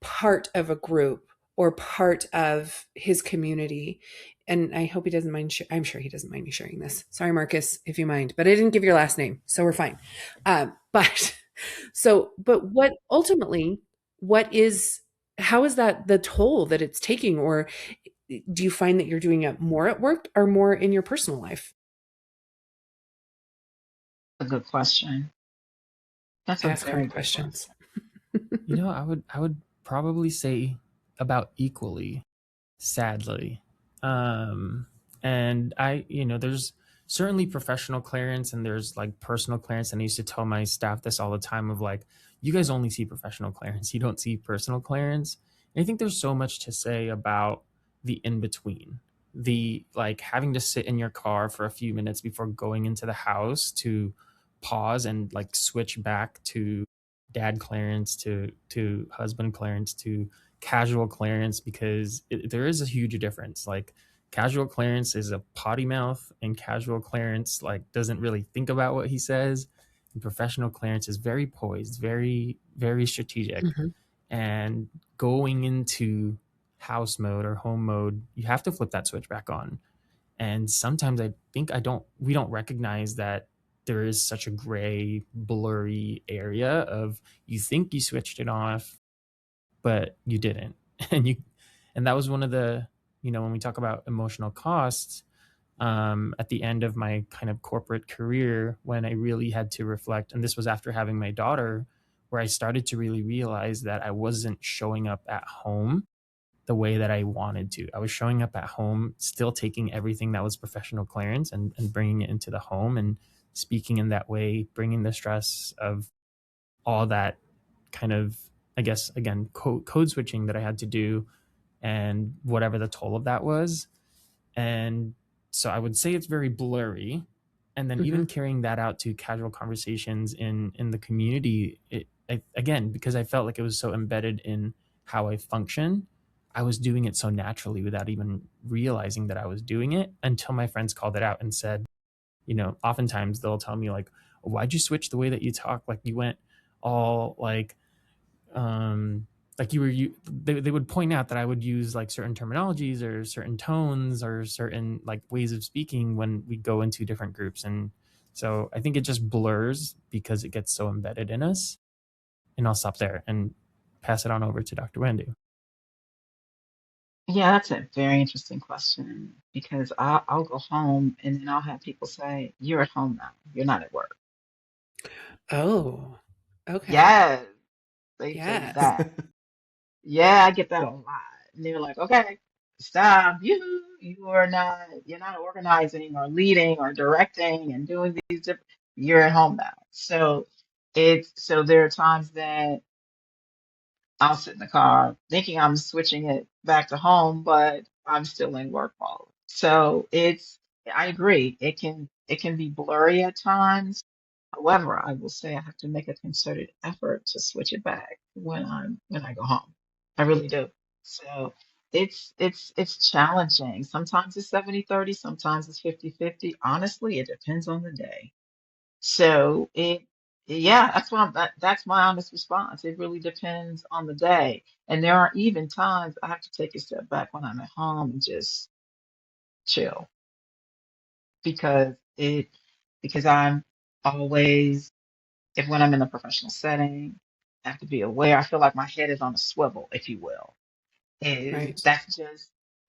part of a group or part of his community. And I hope he doesn't mind. I'm sure he doesn't mind me sharing this. Sorry, Marcus, if you mind, but I didn't give your last name, so we're fine. But but what ultimately, how is that the toll that it's taking? Or do you find that you're doing it more at work or more in your personal life? A good question. That's I a ask very hard good question. questions. I would probably say about equally, sadly. Um, and there's certainly professional Clarence and there's like personal Clarence. And I used to tell my staff this all the time of like, you guys only see professional Clarence, you don't see personal Clarence. And I think there's so much to say about the in between, the like having to sit in your car for a few minutes before going into the house to pause and like switch back to dad Clarence to husband Clarence to casual Clarence, because there is a huge difference. Like, casual Clarence is a potty mouth, and casual Clarence like doesn't really think about what he says. And professional Clarence is very poised, very very strategic. Mhm. And going into house mode or home mode, you have to flip that switch back on. And sometimes I think we don't recognize that there is such a gray, blurry area of, you think you switched it off, but you didn't. And that was one of the, when we talk about emotional costs, at the end of my kind of corporate career, when I really had to reflect. And this was after having my daughter, where I started to really realize that I wasn't showing up at home the way that I wanted to. I was showing up at home, still taking everything that was professional Clarence and bringing it into the home and speaking in that way, bringing the stress of all that kind of, I guess, again, code switching that I had to do and whatever the toll of that was. And so I would say it's very blurry. And then even carrying that out to casual conversations in the community, again, because I felt like it was so embedded in how I function, I was doing it so naturally without even realizing that I was doing it until my friends called it out and said, oftentimes they'll tell me like, why'd you switch the way that you talk? Like you went all like they would point out that I would use like certain terminologies or certain tones or certain like ways of speaking when we go into different groups. And so I think it just blurs because it gets so embedded in us. And I'll stop there and pass it on over to Dr. Wendy. Yeah, that's a very interesting question because I'll go home and then I'll have people say, "You're at home now. You're not at work." Oh, okay. Yes, they say Yes. that. Yeah, I get that a lot. And they're like, "Okay, stop. You're not organizing or leading or directing and doing these different. You're at home now." So there are times that I'll sit in the car thinking I'm switching it back to home, but I'm still in work mode. I agree. It can be blurry at times. However, I will say I have to make a concerted effort to switch it back when I go home. I really do. So it's challenging. Sometimes it's 70-30, sometimes it's 50-50. Honestly, it depends on the day. So yeah, that's my honest response. It really depends on the day. And there are even times I have to take a step back when I'm at home and just chill because I'm always, if when I'm in a professional setting, I have to be aware. I feel like my head is on a swivel, if you will. Is Right.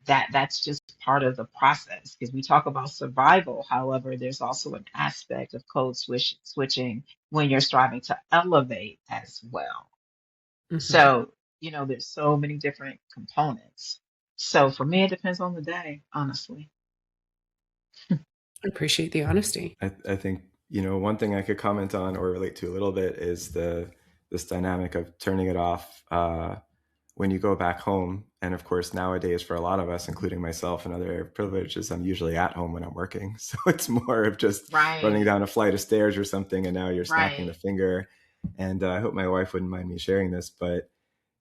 that's just part of the process because we talk about survival. However, there's also an aspect of switching when you're striving to elevate as well. Hmm. So, there's so many different components. So for me, it depends on the day, honestly. I appreciate the honesty. I think, one thing I could comment on or relate to a little bit is this dynamic of turning it off when you go back home. And of course, nowadays, for a lot of us, including myself and other privileges, I'm usually at home when I'm working. So it's more of just running Right, down a flight of stairs or something, and now you're snapping the right. finger. And I hope my wife wouldn't mind me sharing this, but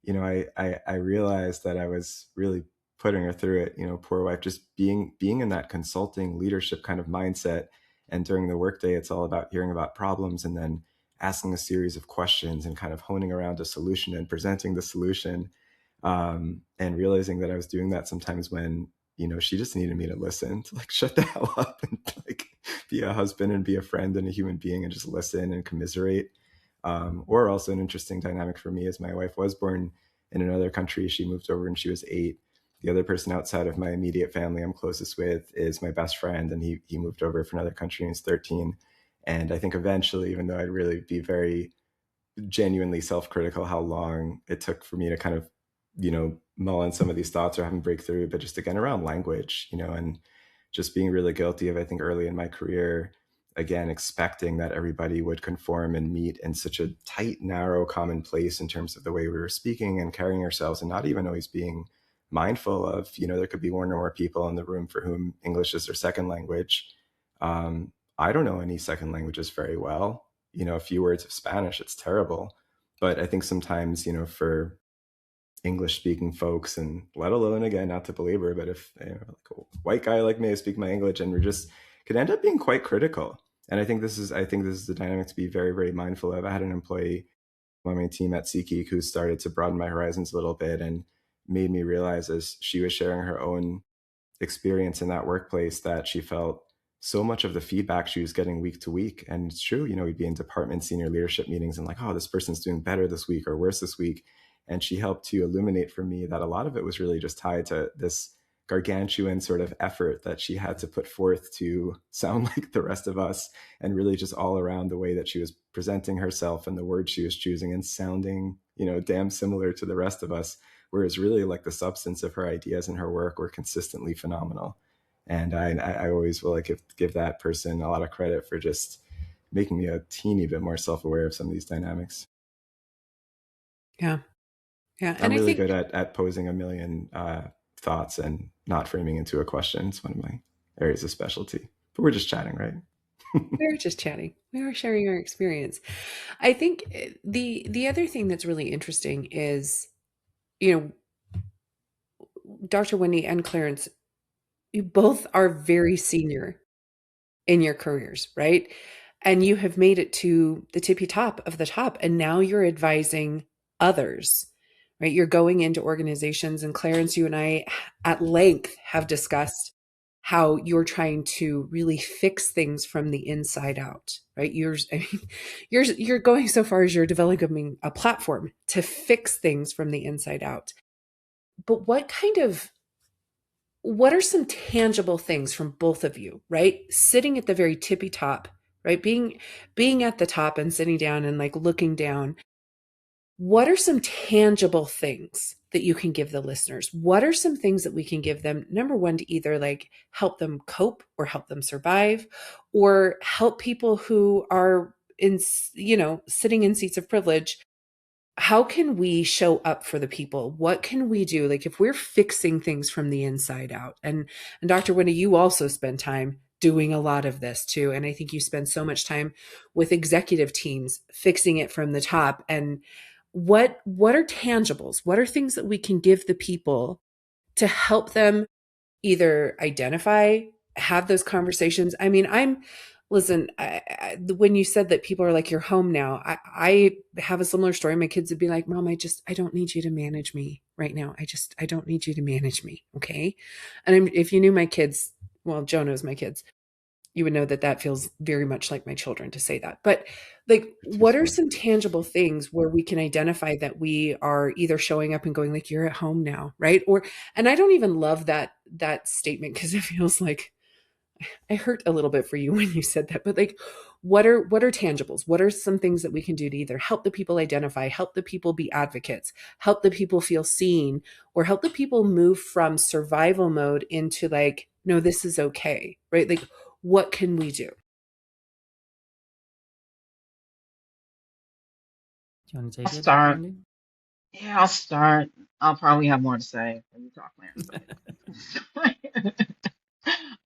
I realized that I was really putting her through it. Poor wife, just being in that consulting leadership kind of mindset. And during the workday, it's all about hearing about problems and then asking a series of questions and kind of honing around a solution and presenting the solution. And realizing that I was doing that sometimes when she just needed me to listen, to like shut the hell up and like be a husband and be a friend and a human being and just listen and commiserate. Or also an interesting dynamic for me is my wife was born in another country. She moved over when she was 8. The other person outside of my immediate family I'm closest with is my best friend, and he moved over from another country and he's 13. And I think eventually, even though I'd really be very genuinely self-critical how long it took for me to kind of mull on some of these thoughts or have them break through, but just again around language, and just being really guilty of, I think, early in my career, again expecting that everybody would conform and meet in such a tight, narrow, common place in terms of the way we were speaking and carrying ourselves, and not even always being mindful of there could be one or more people in the room for whom English is their second language. I don't know any second languages very well. A few words of Spanish, it's terrible. But I think sometimes, for English speaking folks, and let alone, again, not to belabor, but if like a white guy like me, I speak my English, and we're just could end up being quite critical. And I think this is the dynamic to be very, very mindful of. I had an employee on my team at SeatGeek who started to broaden my horizons a little bit and made me realize, as she was sharing her own experience in that workplace, that she felt so much of the feedback she was getting week to week. And it's true, we'd be in department senior leadership meetings and like, oh, this person's doing better this week or worse this week. And she helped to illuminate for me that a lot of it was really just tied to this gargantuan sort of effort that she had to put forth to sound like the rest of us, and really just all around the way that she was presenting herself and the words she was choosing and sounding, damn similar to the rest of us. Whereas really like the substance of her ideas and her work were consistently phenomenal. And I always will like give that person a lot of credit for just making me a teeny bit more self-aware of some of these dynamics. Yeah. Yeah. I'm And I really think good at posing a million thoughts and not framing into a question. It's one of my areas of specialty. But we're just chatting, right? we were just chatting. We were sharing our experience. I think the other thing that's really interesting is, you know, Dr. Wendy and Clarence, you both are very senior in your careers, right? And you have made it to the tippy top of the top. And now you're advising others, right? You're going into organizations. And Clarence, you and I at length have discussed how you're trying to really fix things from the inside out, right? You're going so far as you're developing a platform to fix things from the inside out. But what are some tangible things from both of you, right? Sitting at the very tippy top, right? Being at the top and sitting down and like looking down. What are some tangible things that you can give the listeners? What are some things that we can give them? Number one, to either like help them cope or help them survive, or help people who are in, sitting in seats of privilege. How can we show up for the people? What can we do? Like if we're fixing things from the inside out, and Dr. Wendy, you also spend time doing a lot of this too. And I think you spend so much time with executive teams fixing it from the top. And what are tangibles? What are things that we can give the people to help them either identify, have those conversations? I mean, listen, when you said that people are like, you're home now, I have a similar story. My kids would be like, Mom, I don't need you to manage me right now. I don't need you to manage me. Okay. And if you knew my kids, well, Joe knows my kids, you would know that that feels very much like my children to say that. But like, Too what are funny. some tangible things where we can identify that we are either showing up and going like, you're at home now, right? Or, and I don't even love that statement because it feels like I hurt a little bit for you when you said that. But like, what are tangibles? What are some things that we can do to either help the people identify, help the people be advocates, help the people feel seen, or help the people move from survival mode into like, no, this is okay, right? Like, what can we do? Do you want to I'll take it, Dr. start. Wendy? Yeah, I'll start. I'll probably have more to say when you talk, Clarence, but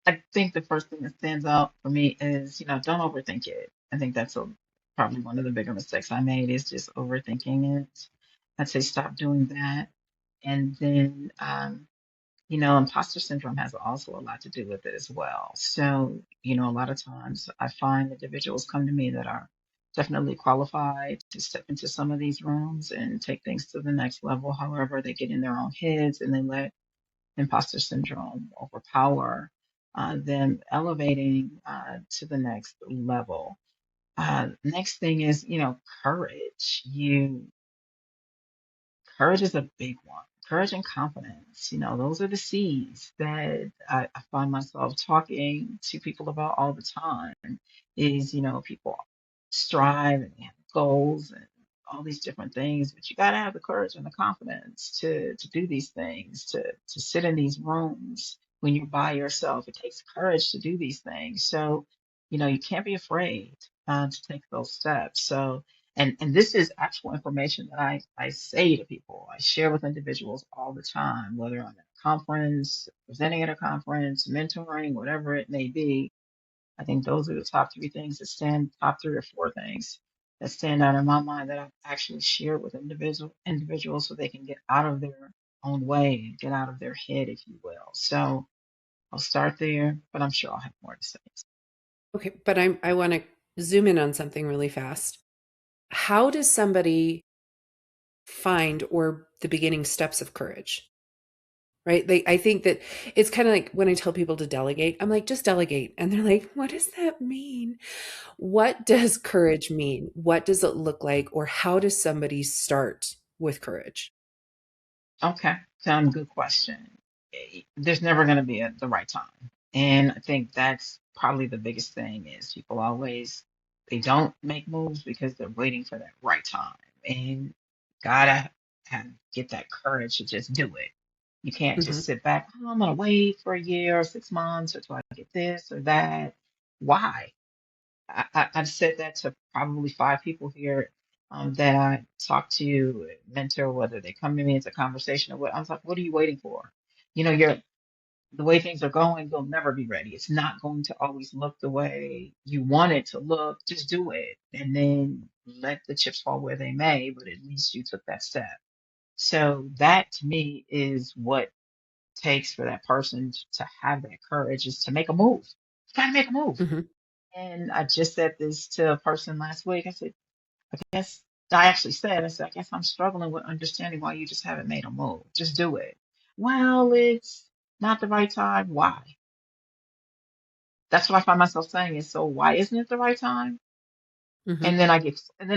I think the first thing that stands out for me is, don't overthink it. I think that's probably one of the bigger mistakes I made is just overthinking it. I'd say stop doing that. And then, imposter syndrome has also a lot to do with it as well. So, a lot of times I find individuals come to me that are definitely qualified to step into some of these rooms and take things to the next level. However, they get in their own heads and they let imposter syndrome overpower them elevating to the next level. Next thing is, courage. Courage is a big one. Courage and confidence, those are the C's that I find myself talking to people about all the time. Is, people strive and they have goals and all these different things, but you got to have the courage and the confidence to do these things, to sit in these rooms when you're by yourself. It takes courage to do these things. So, you can't be afraid to take those steps. So, and this is actual information that I say to people. I share with individuals all the time, whether I'm at a conference, presenting at a conference, mentoring, whatever it may be. I think those are the top three things that stand, top three or four things that stand out in my mind that I've actually shared with individuals so they can get out of their own way and get out of their head, if you will. So I'll start there, but I'm sure I'll have more to say. Okay, but I want to zoom in on something really fast. How does somebody find or the beginning steps of courage? Right? I think that it's kind of like when I tell people to delegate, I'm like, just delegate. And they're like, what does that mean? What does courage mean? What does it look like? Or how does somebody start with courage? Okay, good question. there's never going to be the right time. And I think that's probably the biggest thing is people always, they don't make moves because they're waiting for that right time. And gotta get that courage to just do it. You can't Mm-hmm. just sit back, oh, I'm going to wait for a year or 6 months or till I get this or that. Why? I've said that to probably 5 people here that I talk to, mentor, whether they come to me, it's a conversation or what. I was like, what are you waiting for? You're the way things are going, you'll never be ready. It's not going to always look the way you want it to look. Just do it and then let the chips fall where they may, but at least you took that step. So that to me is what takes for that person to have that courage is to make a move. You got to make a move. Mm-hmm. And I just said this to a person last week. I said, guess I actually said, I said, I guess I'm struggling with understanding why you just haven't made a move. Just do it. Well, it's not the right time. Why? That's what I find myself saying is, so why isn't it the right time? Mm-hmm. And then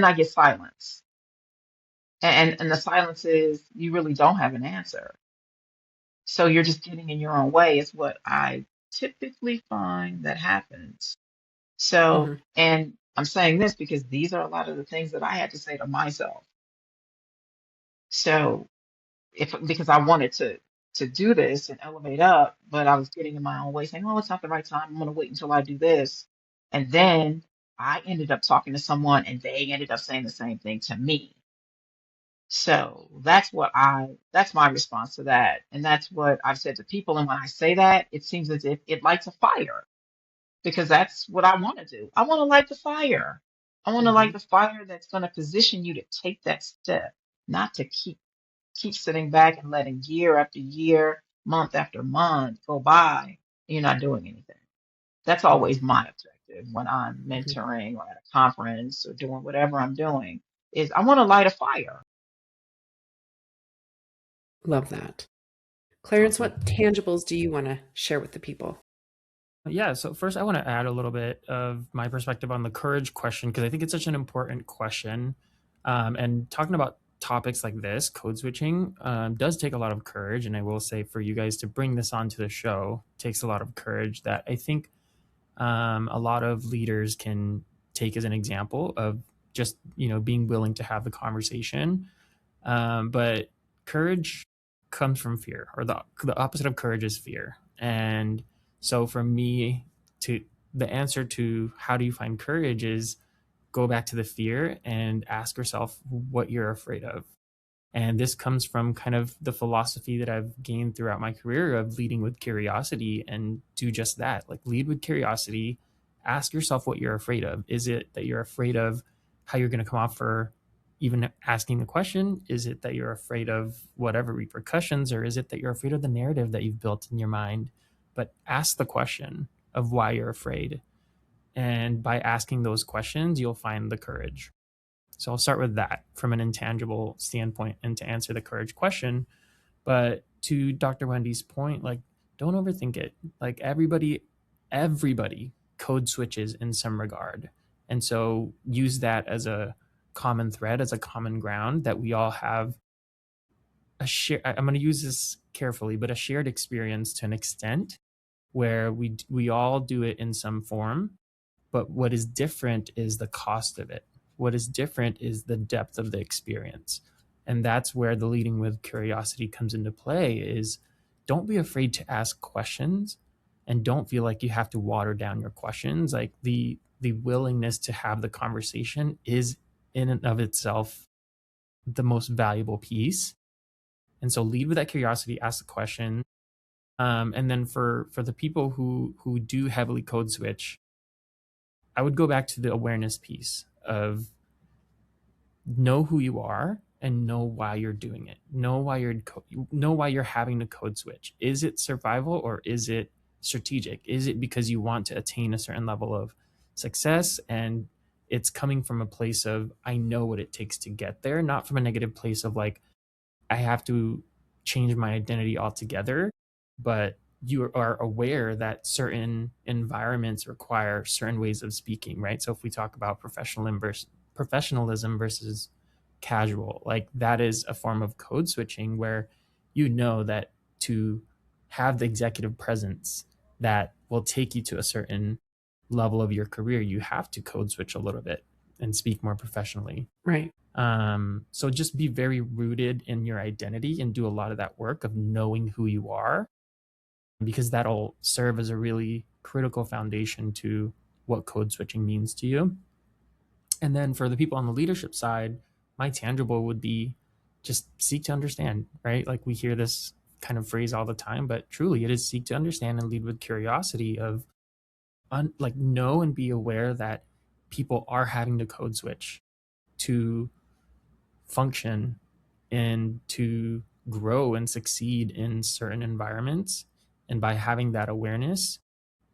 I get silence. And the silence is you really don't have an answer. So you're just getting in your own way is what I typically find that happens. So, Mm-hmm. and I'm saying this because these are a lot of the things that I had to say to myself. So if because I wanted to do this and elevate up, but I was getting in my own way, saying, "Oh, it's not the right time. I'm going to wait until I do this," and then I ended up talking to someone, and they ended up saying the same thing to me. So that's my response to that, and that's what I've said to people. And when I say that, it seems as if it lights a fire because that's what I want to do. I want to light the fire. I want to Mm-hmm. light the fire that's going to position you to take that step, not to keep sitting back and letting year after year, month after month go by, and you're not doing anything. That's Mm-hmm. always my objective when I'm Mm-hmm. mentoring or at a conference or doing whatever I'm doing is I want to light a fire. Love that. It's Clarence, awesome. what tangibles do you want to share with the people? Yeah, so first I want to add a little bit of my perspective on the courage question because I think it's such an important question. And talking about topics like this, code switching, does take a lot of courage. And I will say for you guys to bring this onto the show takes a lot of courage that I think a lot of leaders can take as an example of just being willing to have the conversation. But courage comes from fear, or the opposite of courage is fear. And so for me, to the answer to how do you find courage is go back to the fear and ask yourself what you're afraid of. And this comes from kind of the philosophy that I've gained throughout my career of leading with curiosity and do just that. Like lead with curiosity, ask yourself what you're afraid of. Is it that you're afraid of how you're going to come off for even asking the question? Is it that you're afraid of whatever repercussions, or is it that you're afraid of the narrative that you've built in your mind? But ask the question of why you're afraid. And by asking those questions, you'll find the courage. So I'll start with that from an intangible standpoint and to answer the courage question. But to Dr. Wendy's point, like don't overthink it. Like everybody code switches in some regard. And so use that as a common thread, as a common ground that we all have a share. I'm going to use this carefully, but a shared experience to an extent where we all do it in some form, but what is different is the cost of it. What is different is the depth of the experience. And that's where the leading with curiosity comes into play is don't be afraid to ask questions and don't feel like you have to water down your questions. Like the willingness to have the conversation is in and of itself the most valuable piece. And so lead with that curiosity, ask the question. And then for the people who do heavily code switch, I would go back to the awareness piece of know who you are and know why you're doing it. Know why you're having to code switch. Is it survival or is it strategic? Is it because you want to attain a certain level of success and it's coming from a place of I know what it takes to get there, not from a negative place of like I have to change my identity altogether, but you are aware that certain environments require certain ways of speaking, right? So if we talk about professionalism versus casual, like that is a form of code switching where you know that to have the executive presence that will take you to a certain level of your career, you have to code switch a little bit and speak more professionally. Right. So just be very rooted in your identity and do a lot of that work of knowing who you are, because that'll serve as a really critical foundation to what code switching means to you. And then for the people on the leadership side, my tangible would be just seek to understand, right? Like we hear this kind of phrase all the time, but truly it is seek to understand and lead with curiosity of like know and be aware that people are having to code switch to function and to grow and succeed in certain environments. And by having that awareness,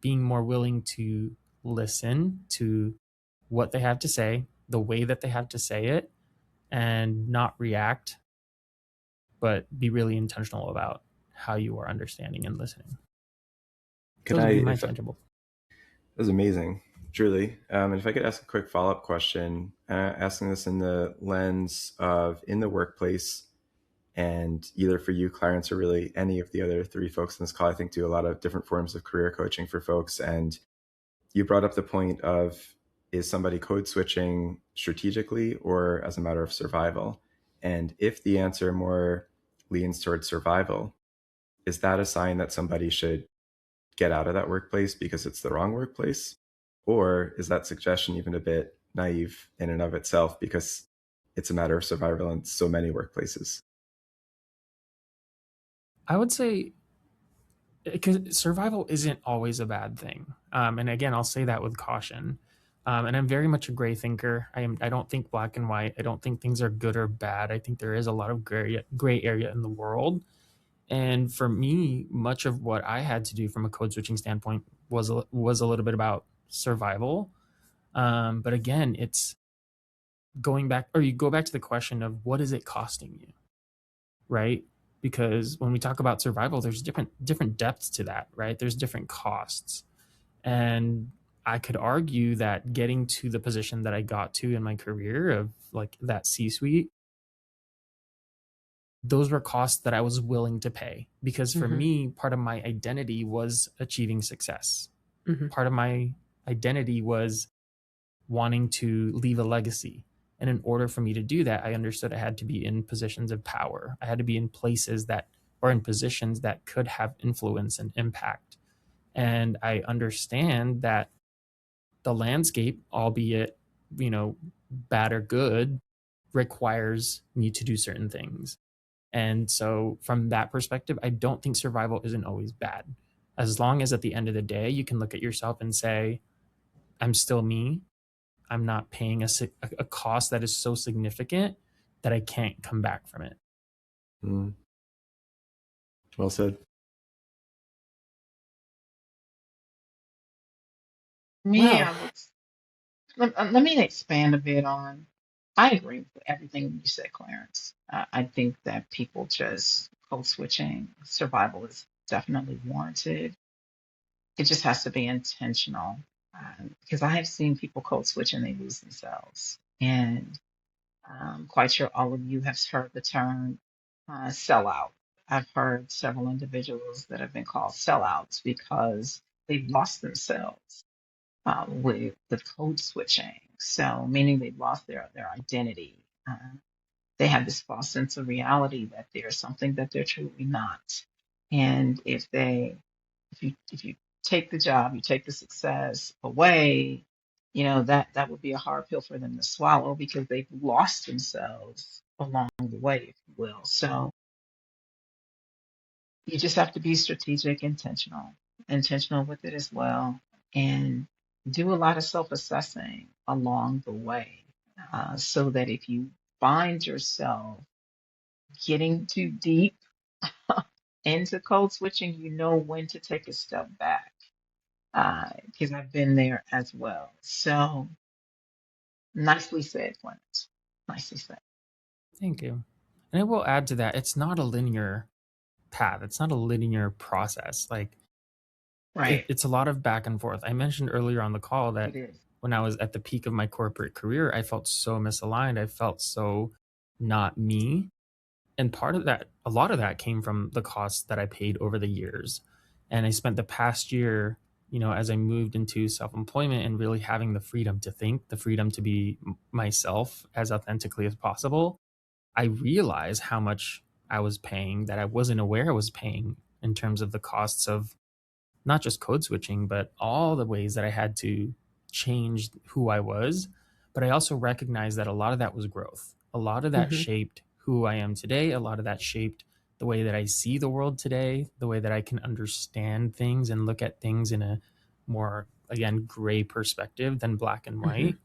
being more willing to listen to what they have to say, the way that they have to say it, and not react, but be really intentional about how you are understanding and listening. Those would be my tangible. That was amazing, truly. And if I could ask a quick follow-up question, asking this in the lens of in the workplace, and either for you, Clarence, or really any of the other three folks in this call, I think do a lot of different forms of career coaching for folks. And you brought up the point of, is somebody code switching strategically or as a matter of survival? And if the answer more leans towards survival, is that a sign that somebody should get out of that workplace because it's the wrong workplace? Or is that suggestion even a bit naive in and of itself because it's a matter of survival in so many workplaces? I would say because survival isn't always a bad thing. And again, I'll say that with caution. And I'm very much a gray thinker. I don't think black and white. I don't think things are good or bad. I think there is a lot of gray area in the world. And for me, much of what I had to do from a code switching standpoint was a little bit about survival. But again, it's going back, or you go back to the question of what is it costing you, right? Because when we talk about survival, there's different depths to that, right? There's different costs. And I could argue that getting to the position that I got to in my career of like that C-suite, those were costs that I was willing to pay, because for me, part of my identity was achieving success. Part of my identity was wanting to leave a legacy. And in order for me to do that, I understood I had to be in positions of power. I had to be in places that, or in positions that could have influence and impact. And I understand that the landscape, albeit, bad or good, requires me to do certain things. And so from that perspective, I don't think survival isn't always bad. As long as at the end of the day, you can look at yourself and say, I'm still me. I'm not paying a cost that is so significant that I can't come back from it. Well said. Let me expand a bit on. I agree with everything you said, Clarence. I think that people just code switching, survival is definitely warranted. It just has to be intentional, because I have seen people code switch and they lose themselves. And I'm quite sure all of you have heard the term sellout. I've heard several individuals that have been called sellouts because they've lost themselves with code switching. So, meaning they've lost their identity. They have this false sense of reality that they're something that they're truly not. And if you take the job, you take the success away, that would be a hard pill for them to swallow because they've lost themselves along the way, if you will. So you just have to be strategic, intentional with it as well, and do a lot of self-assessing along the way, so that if you find yourself getting too deep into code switching, you know when to take a step back, because I've been there as well. So nicely said, Clarence. Nicely said. Thank you. And I will add to that, it's not a linear path. It's not a linear process. Like Right. it's a lot of back and forth. I mentioned earlier on the call that It is. when I was at the peak of my corporate career, I felt so misaligned. I felt so not me. And part of that, a lot of that came from the costs that I paid over the years. And I spent the past year, as I moved into self-employment and really having the freedom to think, the freedom to be myself as authentically as possible, I realized how much I was paying that I wasn't aware I was paying in terms of the costs of not just code switching, but all the ways that I had to change who I was. But I also recognized that a lot of that was growth. A lot of that Mm-hmm. shaped who I am today. A lot of that shaped the way that I see the world today, the way that I can understand things and look at things in a more, again, gray perspective than black and Mm-hmm. white.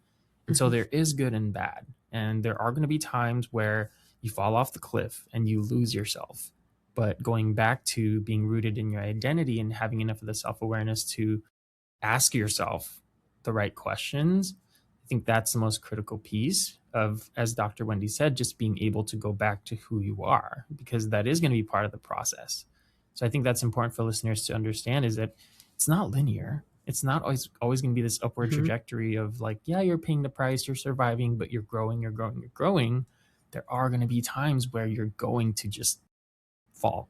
And so there is good and bad. And there are going to be times where you fall off the cliff and you lose yourself. But going back to being rooted in your identity and having enough of the self-awareness to ask yourself the right questions, I think that's the most critical piece of, as Dr. Wendy said, just being able to go back to who you are, because that is going to be part of the process. So I think that's important for listeners to understand, is that it's not linear. It's not always going to be this upward Mm-hmm. trajectory of like, yeah, you're paying the price, you're surviving, but you're growing, you're growing, you're growing. There are going to be times where you're going to just fall.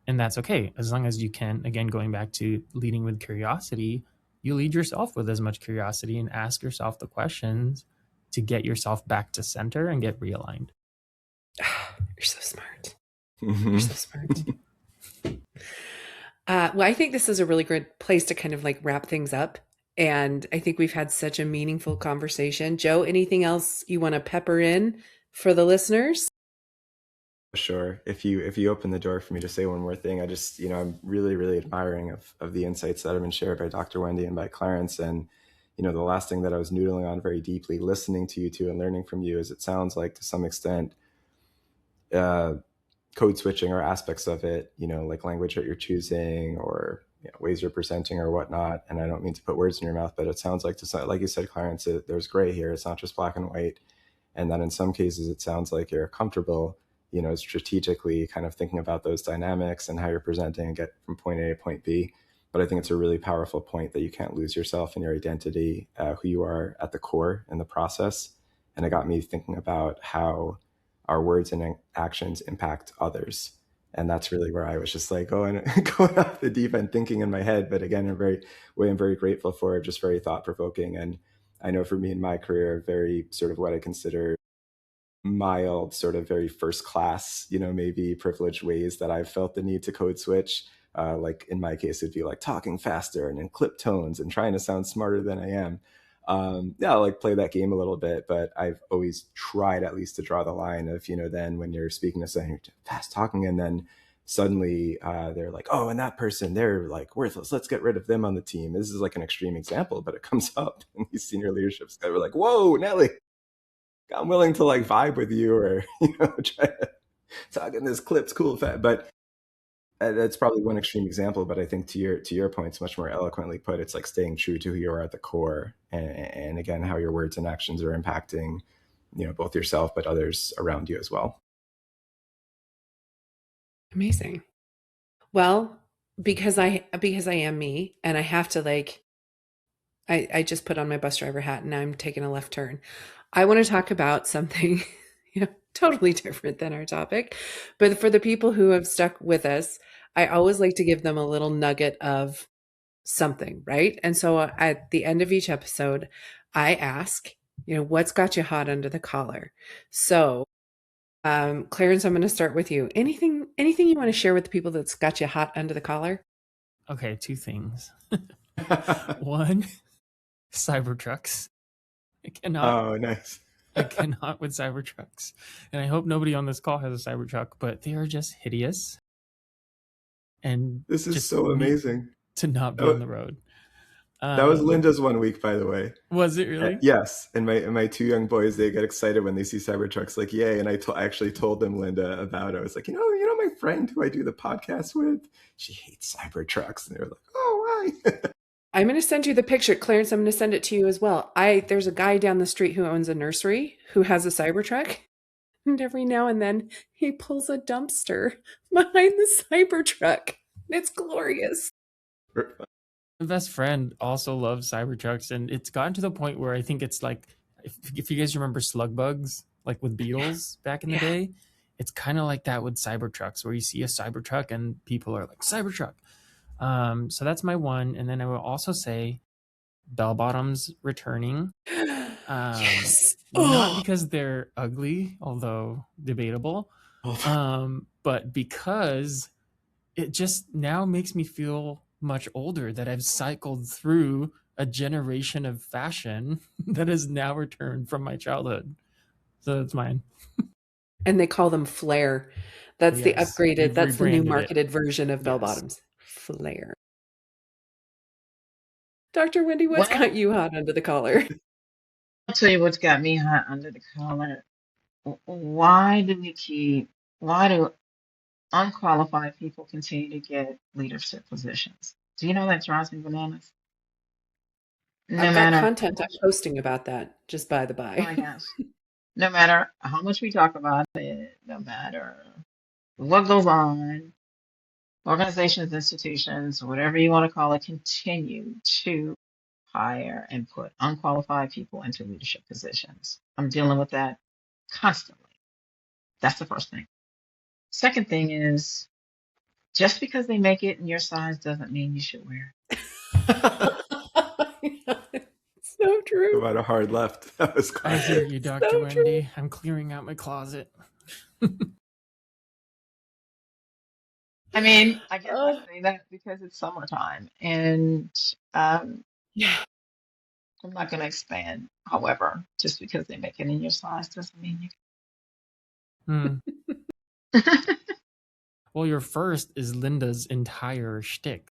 And that's okay. As long as you can, again, going back to leading with curiosity, you lead yourself with as much curiosity and ask yourself the questions to get yourself back to center and get realigned. You're so smart. You're so smart. Well, I think this is a really good place to kind of like wrap things up. And I think we've had such a meaningful conversation. Joe, anything else you want to pepper in for the listeners? Sure. If you open the door for me to say one more thing, I just, I'm really, really admiring of the insights that have been shared by Dr. Wendy and by Clarence. And, the last thing that I was noodling on very deeply, listening to you two and learning from you, is it sounds like to some extent, code switching or aspects of it, like language that you're choosing or ways you're presenting or whatnot. And I don't mean to put words in your mouth, but it sounds like, like you said, Clarence, there's gray here. It's not just black and white. And that in some cases, it sounds like you're comfortable, strategically kind of thinking about those dynamics and how you're presenting and get from point A to point B. But I think it's a really powerful point that you can't lose yourself and your identity, who you are at the core in the process. And it got me thinking about how our words and actions impact others. And that's really where I was just like going off the deep end thinking in my head. But again, I'm very grateful for it, just very thought provoking. And I know for me in my career, very sort of what I consider mild, sort of very first class, maybe privileged ways that I've felt the need to code switch. Like in my case, it'd be like talking faster and in clip tones and trying to sound smarter than I am. Yeah, I'll like play that game a little bit, but I've always tried at least to draw the line of, then when you're speaking to someone, you're fast talking, and then suddenly they're like, oh, and that person, they're like worthless. Let's get rid of them on the team. This is like an extreme example, but it comes up in these senior leaderships that were like, whoa, Nelly, I'm willing to like vibe with you or, try to talk in this clip's cool. But that's probably one extreme example, but I think to your point, it's much more eloquently put. It's like staying true to who you are at the core, and again, how your words and actions are impacting, both yourself but others around you as well. Amazing. Well, because I am me, and I have to like, I just put on my bus driver hat and I'm taking a left turn. I want to talk about something, totally different than our topic, but for the people who have stuck with us, I always like to give them a little nugget of something, right? And so at the end of each episode, I ask, what's got you hot under the collar? So, Clarence, I'm going to start with you. Anything you want to share with the people that's got you hot under the collar? Okay, two things. One, Cybertrucks. I cannot. Oh, nice. I cannot with Cybertrucks. And I hope nobody on this call has a Cybertruck, but they are just hideous. And this is just so amazing to not be on the road. That was Lynda's 1 week, by the way. Was it really? Yes. And my two young boys, they get excited when they see Cybertrucks, like, yay. And I actually told them, Lynda, about it. I was like, my friend who I do the podcast with, she hates Cybertrucks. And they were like, oh, why? I'm going to send you the picture. Clarence, I'm going to send it to you as well. There's a guy down the street who owns a nursery who has a Cybertruck. And every now and then he pulls a dumpster behind the Cybertruck. It's glorious. My best friend also loves Cybertrucks, and it's gotten to the point where I think it's like, if you guys remember slug bugs, like with beetles back in the day, it's kind of like that with Cybertrucks, where you see a Cybertruck and people are like, Cybertruck. So that's my one. And then I will also say bell bottoms returning. Yes. Not Oh, because they're ugly, although debatable, but because it just now makes me feel much older that I've cycled through a generation of fashion that has now returned from my childhood. So that's mine. and they call them flare. That's the Yes, upgraded, they've that's the new rebranded it. marketed version of bell Yes. bottoms. Flare. Dr. Wendy, what's got Well, you hot under the collar? I'll tell you what's got me hot under the collar. Why do we keep, why do unqualified people continue to get leadership positions? Do you know that drives me bananas? No I've got matter how content I'm much, posting about that, just by the oh by. my gosh, no matter how much we talk about it, no matter what goes on, organizations, institutions, whatever you want to call it, continue to hire and put unqualified people into leadership positions. I'm dealing with that constantly. That's the first thing. Second thing is just because they make it in your size doesn't mean you should wear So true. About a hard left. That was I hear classic. you, So Dr. true. Wendy. I'm clearing out my closet. it. I mean, I guess I Oh, say that because it's summertime and um, yeah. I'm not going to expand. However, just because they make it in your size doesn't mean Hmm. you. Well, your first is Linda's entire shtick.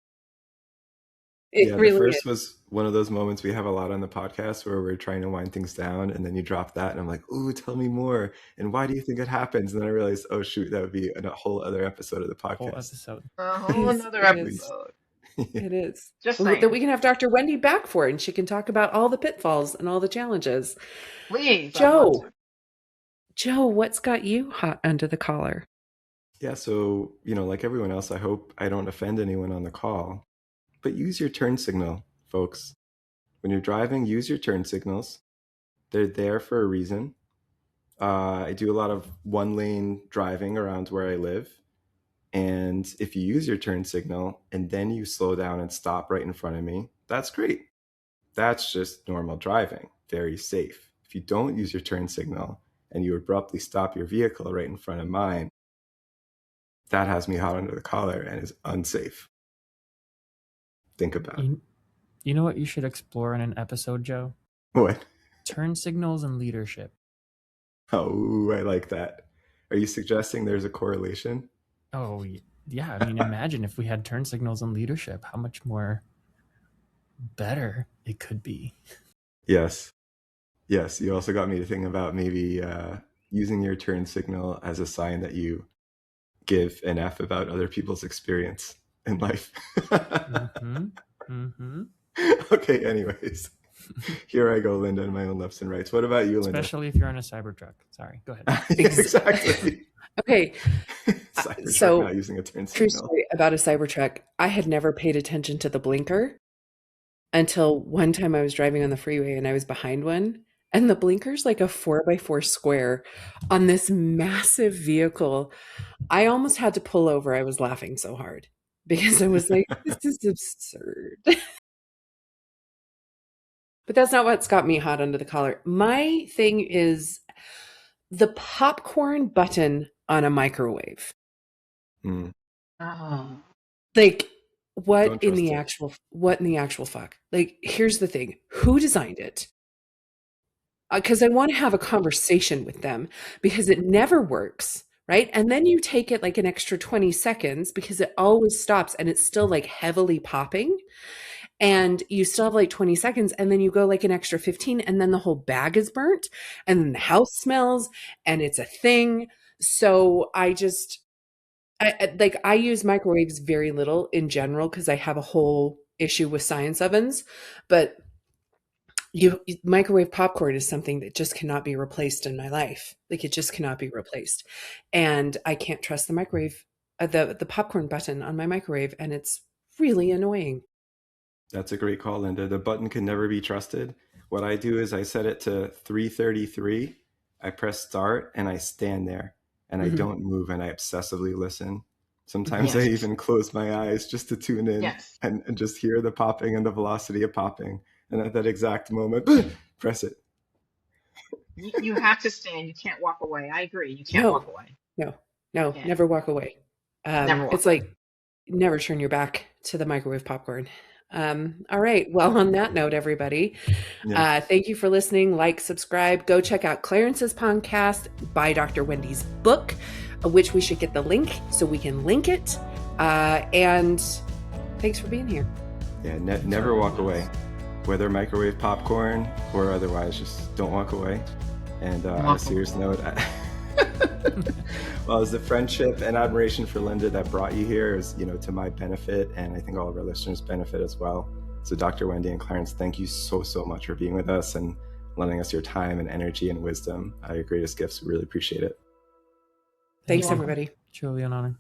It Yeah, the really is. first was one of those moments we have a lot on the podcast where we're trying to wind things down, and then you drop that, and I'm like, "Ooh, tell me more." And why do you think it happens? And then I realized, oh shoot, that would be a whole other episode of the Whole podcast. episode. A It whole is. another It is. episode. It is. Just That saying. we can have Dr. Wendy back for, and she can talk about all the pitfalls and all the challenges. Please, I'd love Joe, to. Joe, what's got you hot under the collar? Yeah, so like everyone else, I hope I don't offend anyone on the call, but use your turn signal, folks. When you're driving, use your turn signals. They're there for a reason. I do a lot of one lane driving around where I live. And if you use your turn signal and then you slow down and stop right in front of me, that's great. That's just normal driving, very safe. If you don't use your turn signal and you abruptly stop your vehicle right in front of mine, that has me hot under the collar and is unsafe. Think about it. You know what you should explore in an episode, Joe? What? Turn signals and leadership. Oh, I like that. Are you suggesting there's a correlation? Oh, yeah. I mean, imagine if we had turn signals and leadership, how much more better it could be. Yes. Yes. You also got me to think about maybe using your turn signal as a sign that you give an F about other people's experience in life. Mm-hmm. Mm-hmm. Okay, anyways. Here I go, Lynda, in my own lefts and rights. What about you, Lynda? Especially if you're on a Cybertruck. Sorry, go ahead. Exactly. Okay, Cybertruck so not using a turn true signal. story about a Cybertruck. I had never paid attention to the blinker until one time I was driving on the freeway and I was behind one, and the blinker's like a 4x4 square on this massive vehicle. I almost had to pull over. I was laughing so hard because I was like, this is absurd. But that's not what's got me hot under the collar. My thing is the popcorn button on a microwave. Mm, Oh, Like don't trust it. what in the actual fuck? Like here's the thing. Who designed it? Because I want to have a conversation with them because it never works, right? And then you take it like an extra 20 seconds because it always stops and it's still like heavily popping. And you still have like 20 seconds and then you go like an extra 15 and then the whole bag is burnt and then the house smells and it's a thing. So I use microwaves very little in general because I have a whole issue with science ovens, but microwave popcorn is something that just cannot be replaced in my life. Like it just cannot be replaced. And I can't trust the microwave, the popcorn button on my microwave and it's really annoying. That's a great call, Linda. The button can never be trusted. What I do is I set it to 3:33. I press start and I stand there. and I don't move, and I obsessively listen. Sometimes I Yes. even close my eyes just to tune in Yes. and just hear the popping and the velocity of popping. And at that exact moment, press it. You have to stand. You can't walk away. I agree. You can't No, walk away. no, Yeah. never walk away. Never walk It's away. like never turn your back to the microwave popcorn. All right. Well, on that note, everybody, Yeah. thank you for listening. Like, subscribe. Go check out Clarence's podcast, buy Dr. Wendy's book, which we should get the link so we can link it. And thanks for being here. Yeah, never walk away. Whether microwave popcorn or otherwise, just don't walk away. And on a serious note, well, it's the friendship and admiration for Lynda that brought you here is, to my benefit, and I think all of our listeners benefit as well. So Dr. Wendy and Clarence, thank you so much for being with us and lending us your time and energy and wisdom. Your greatest gifts. We really appreciate it. Thanks, everybody. Truly an honor.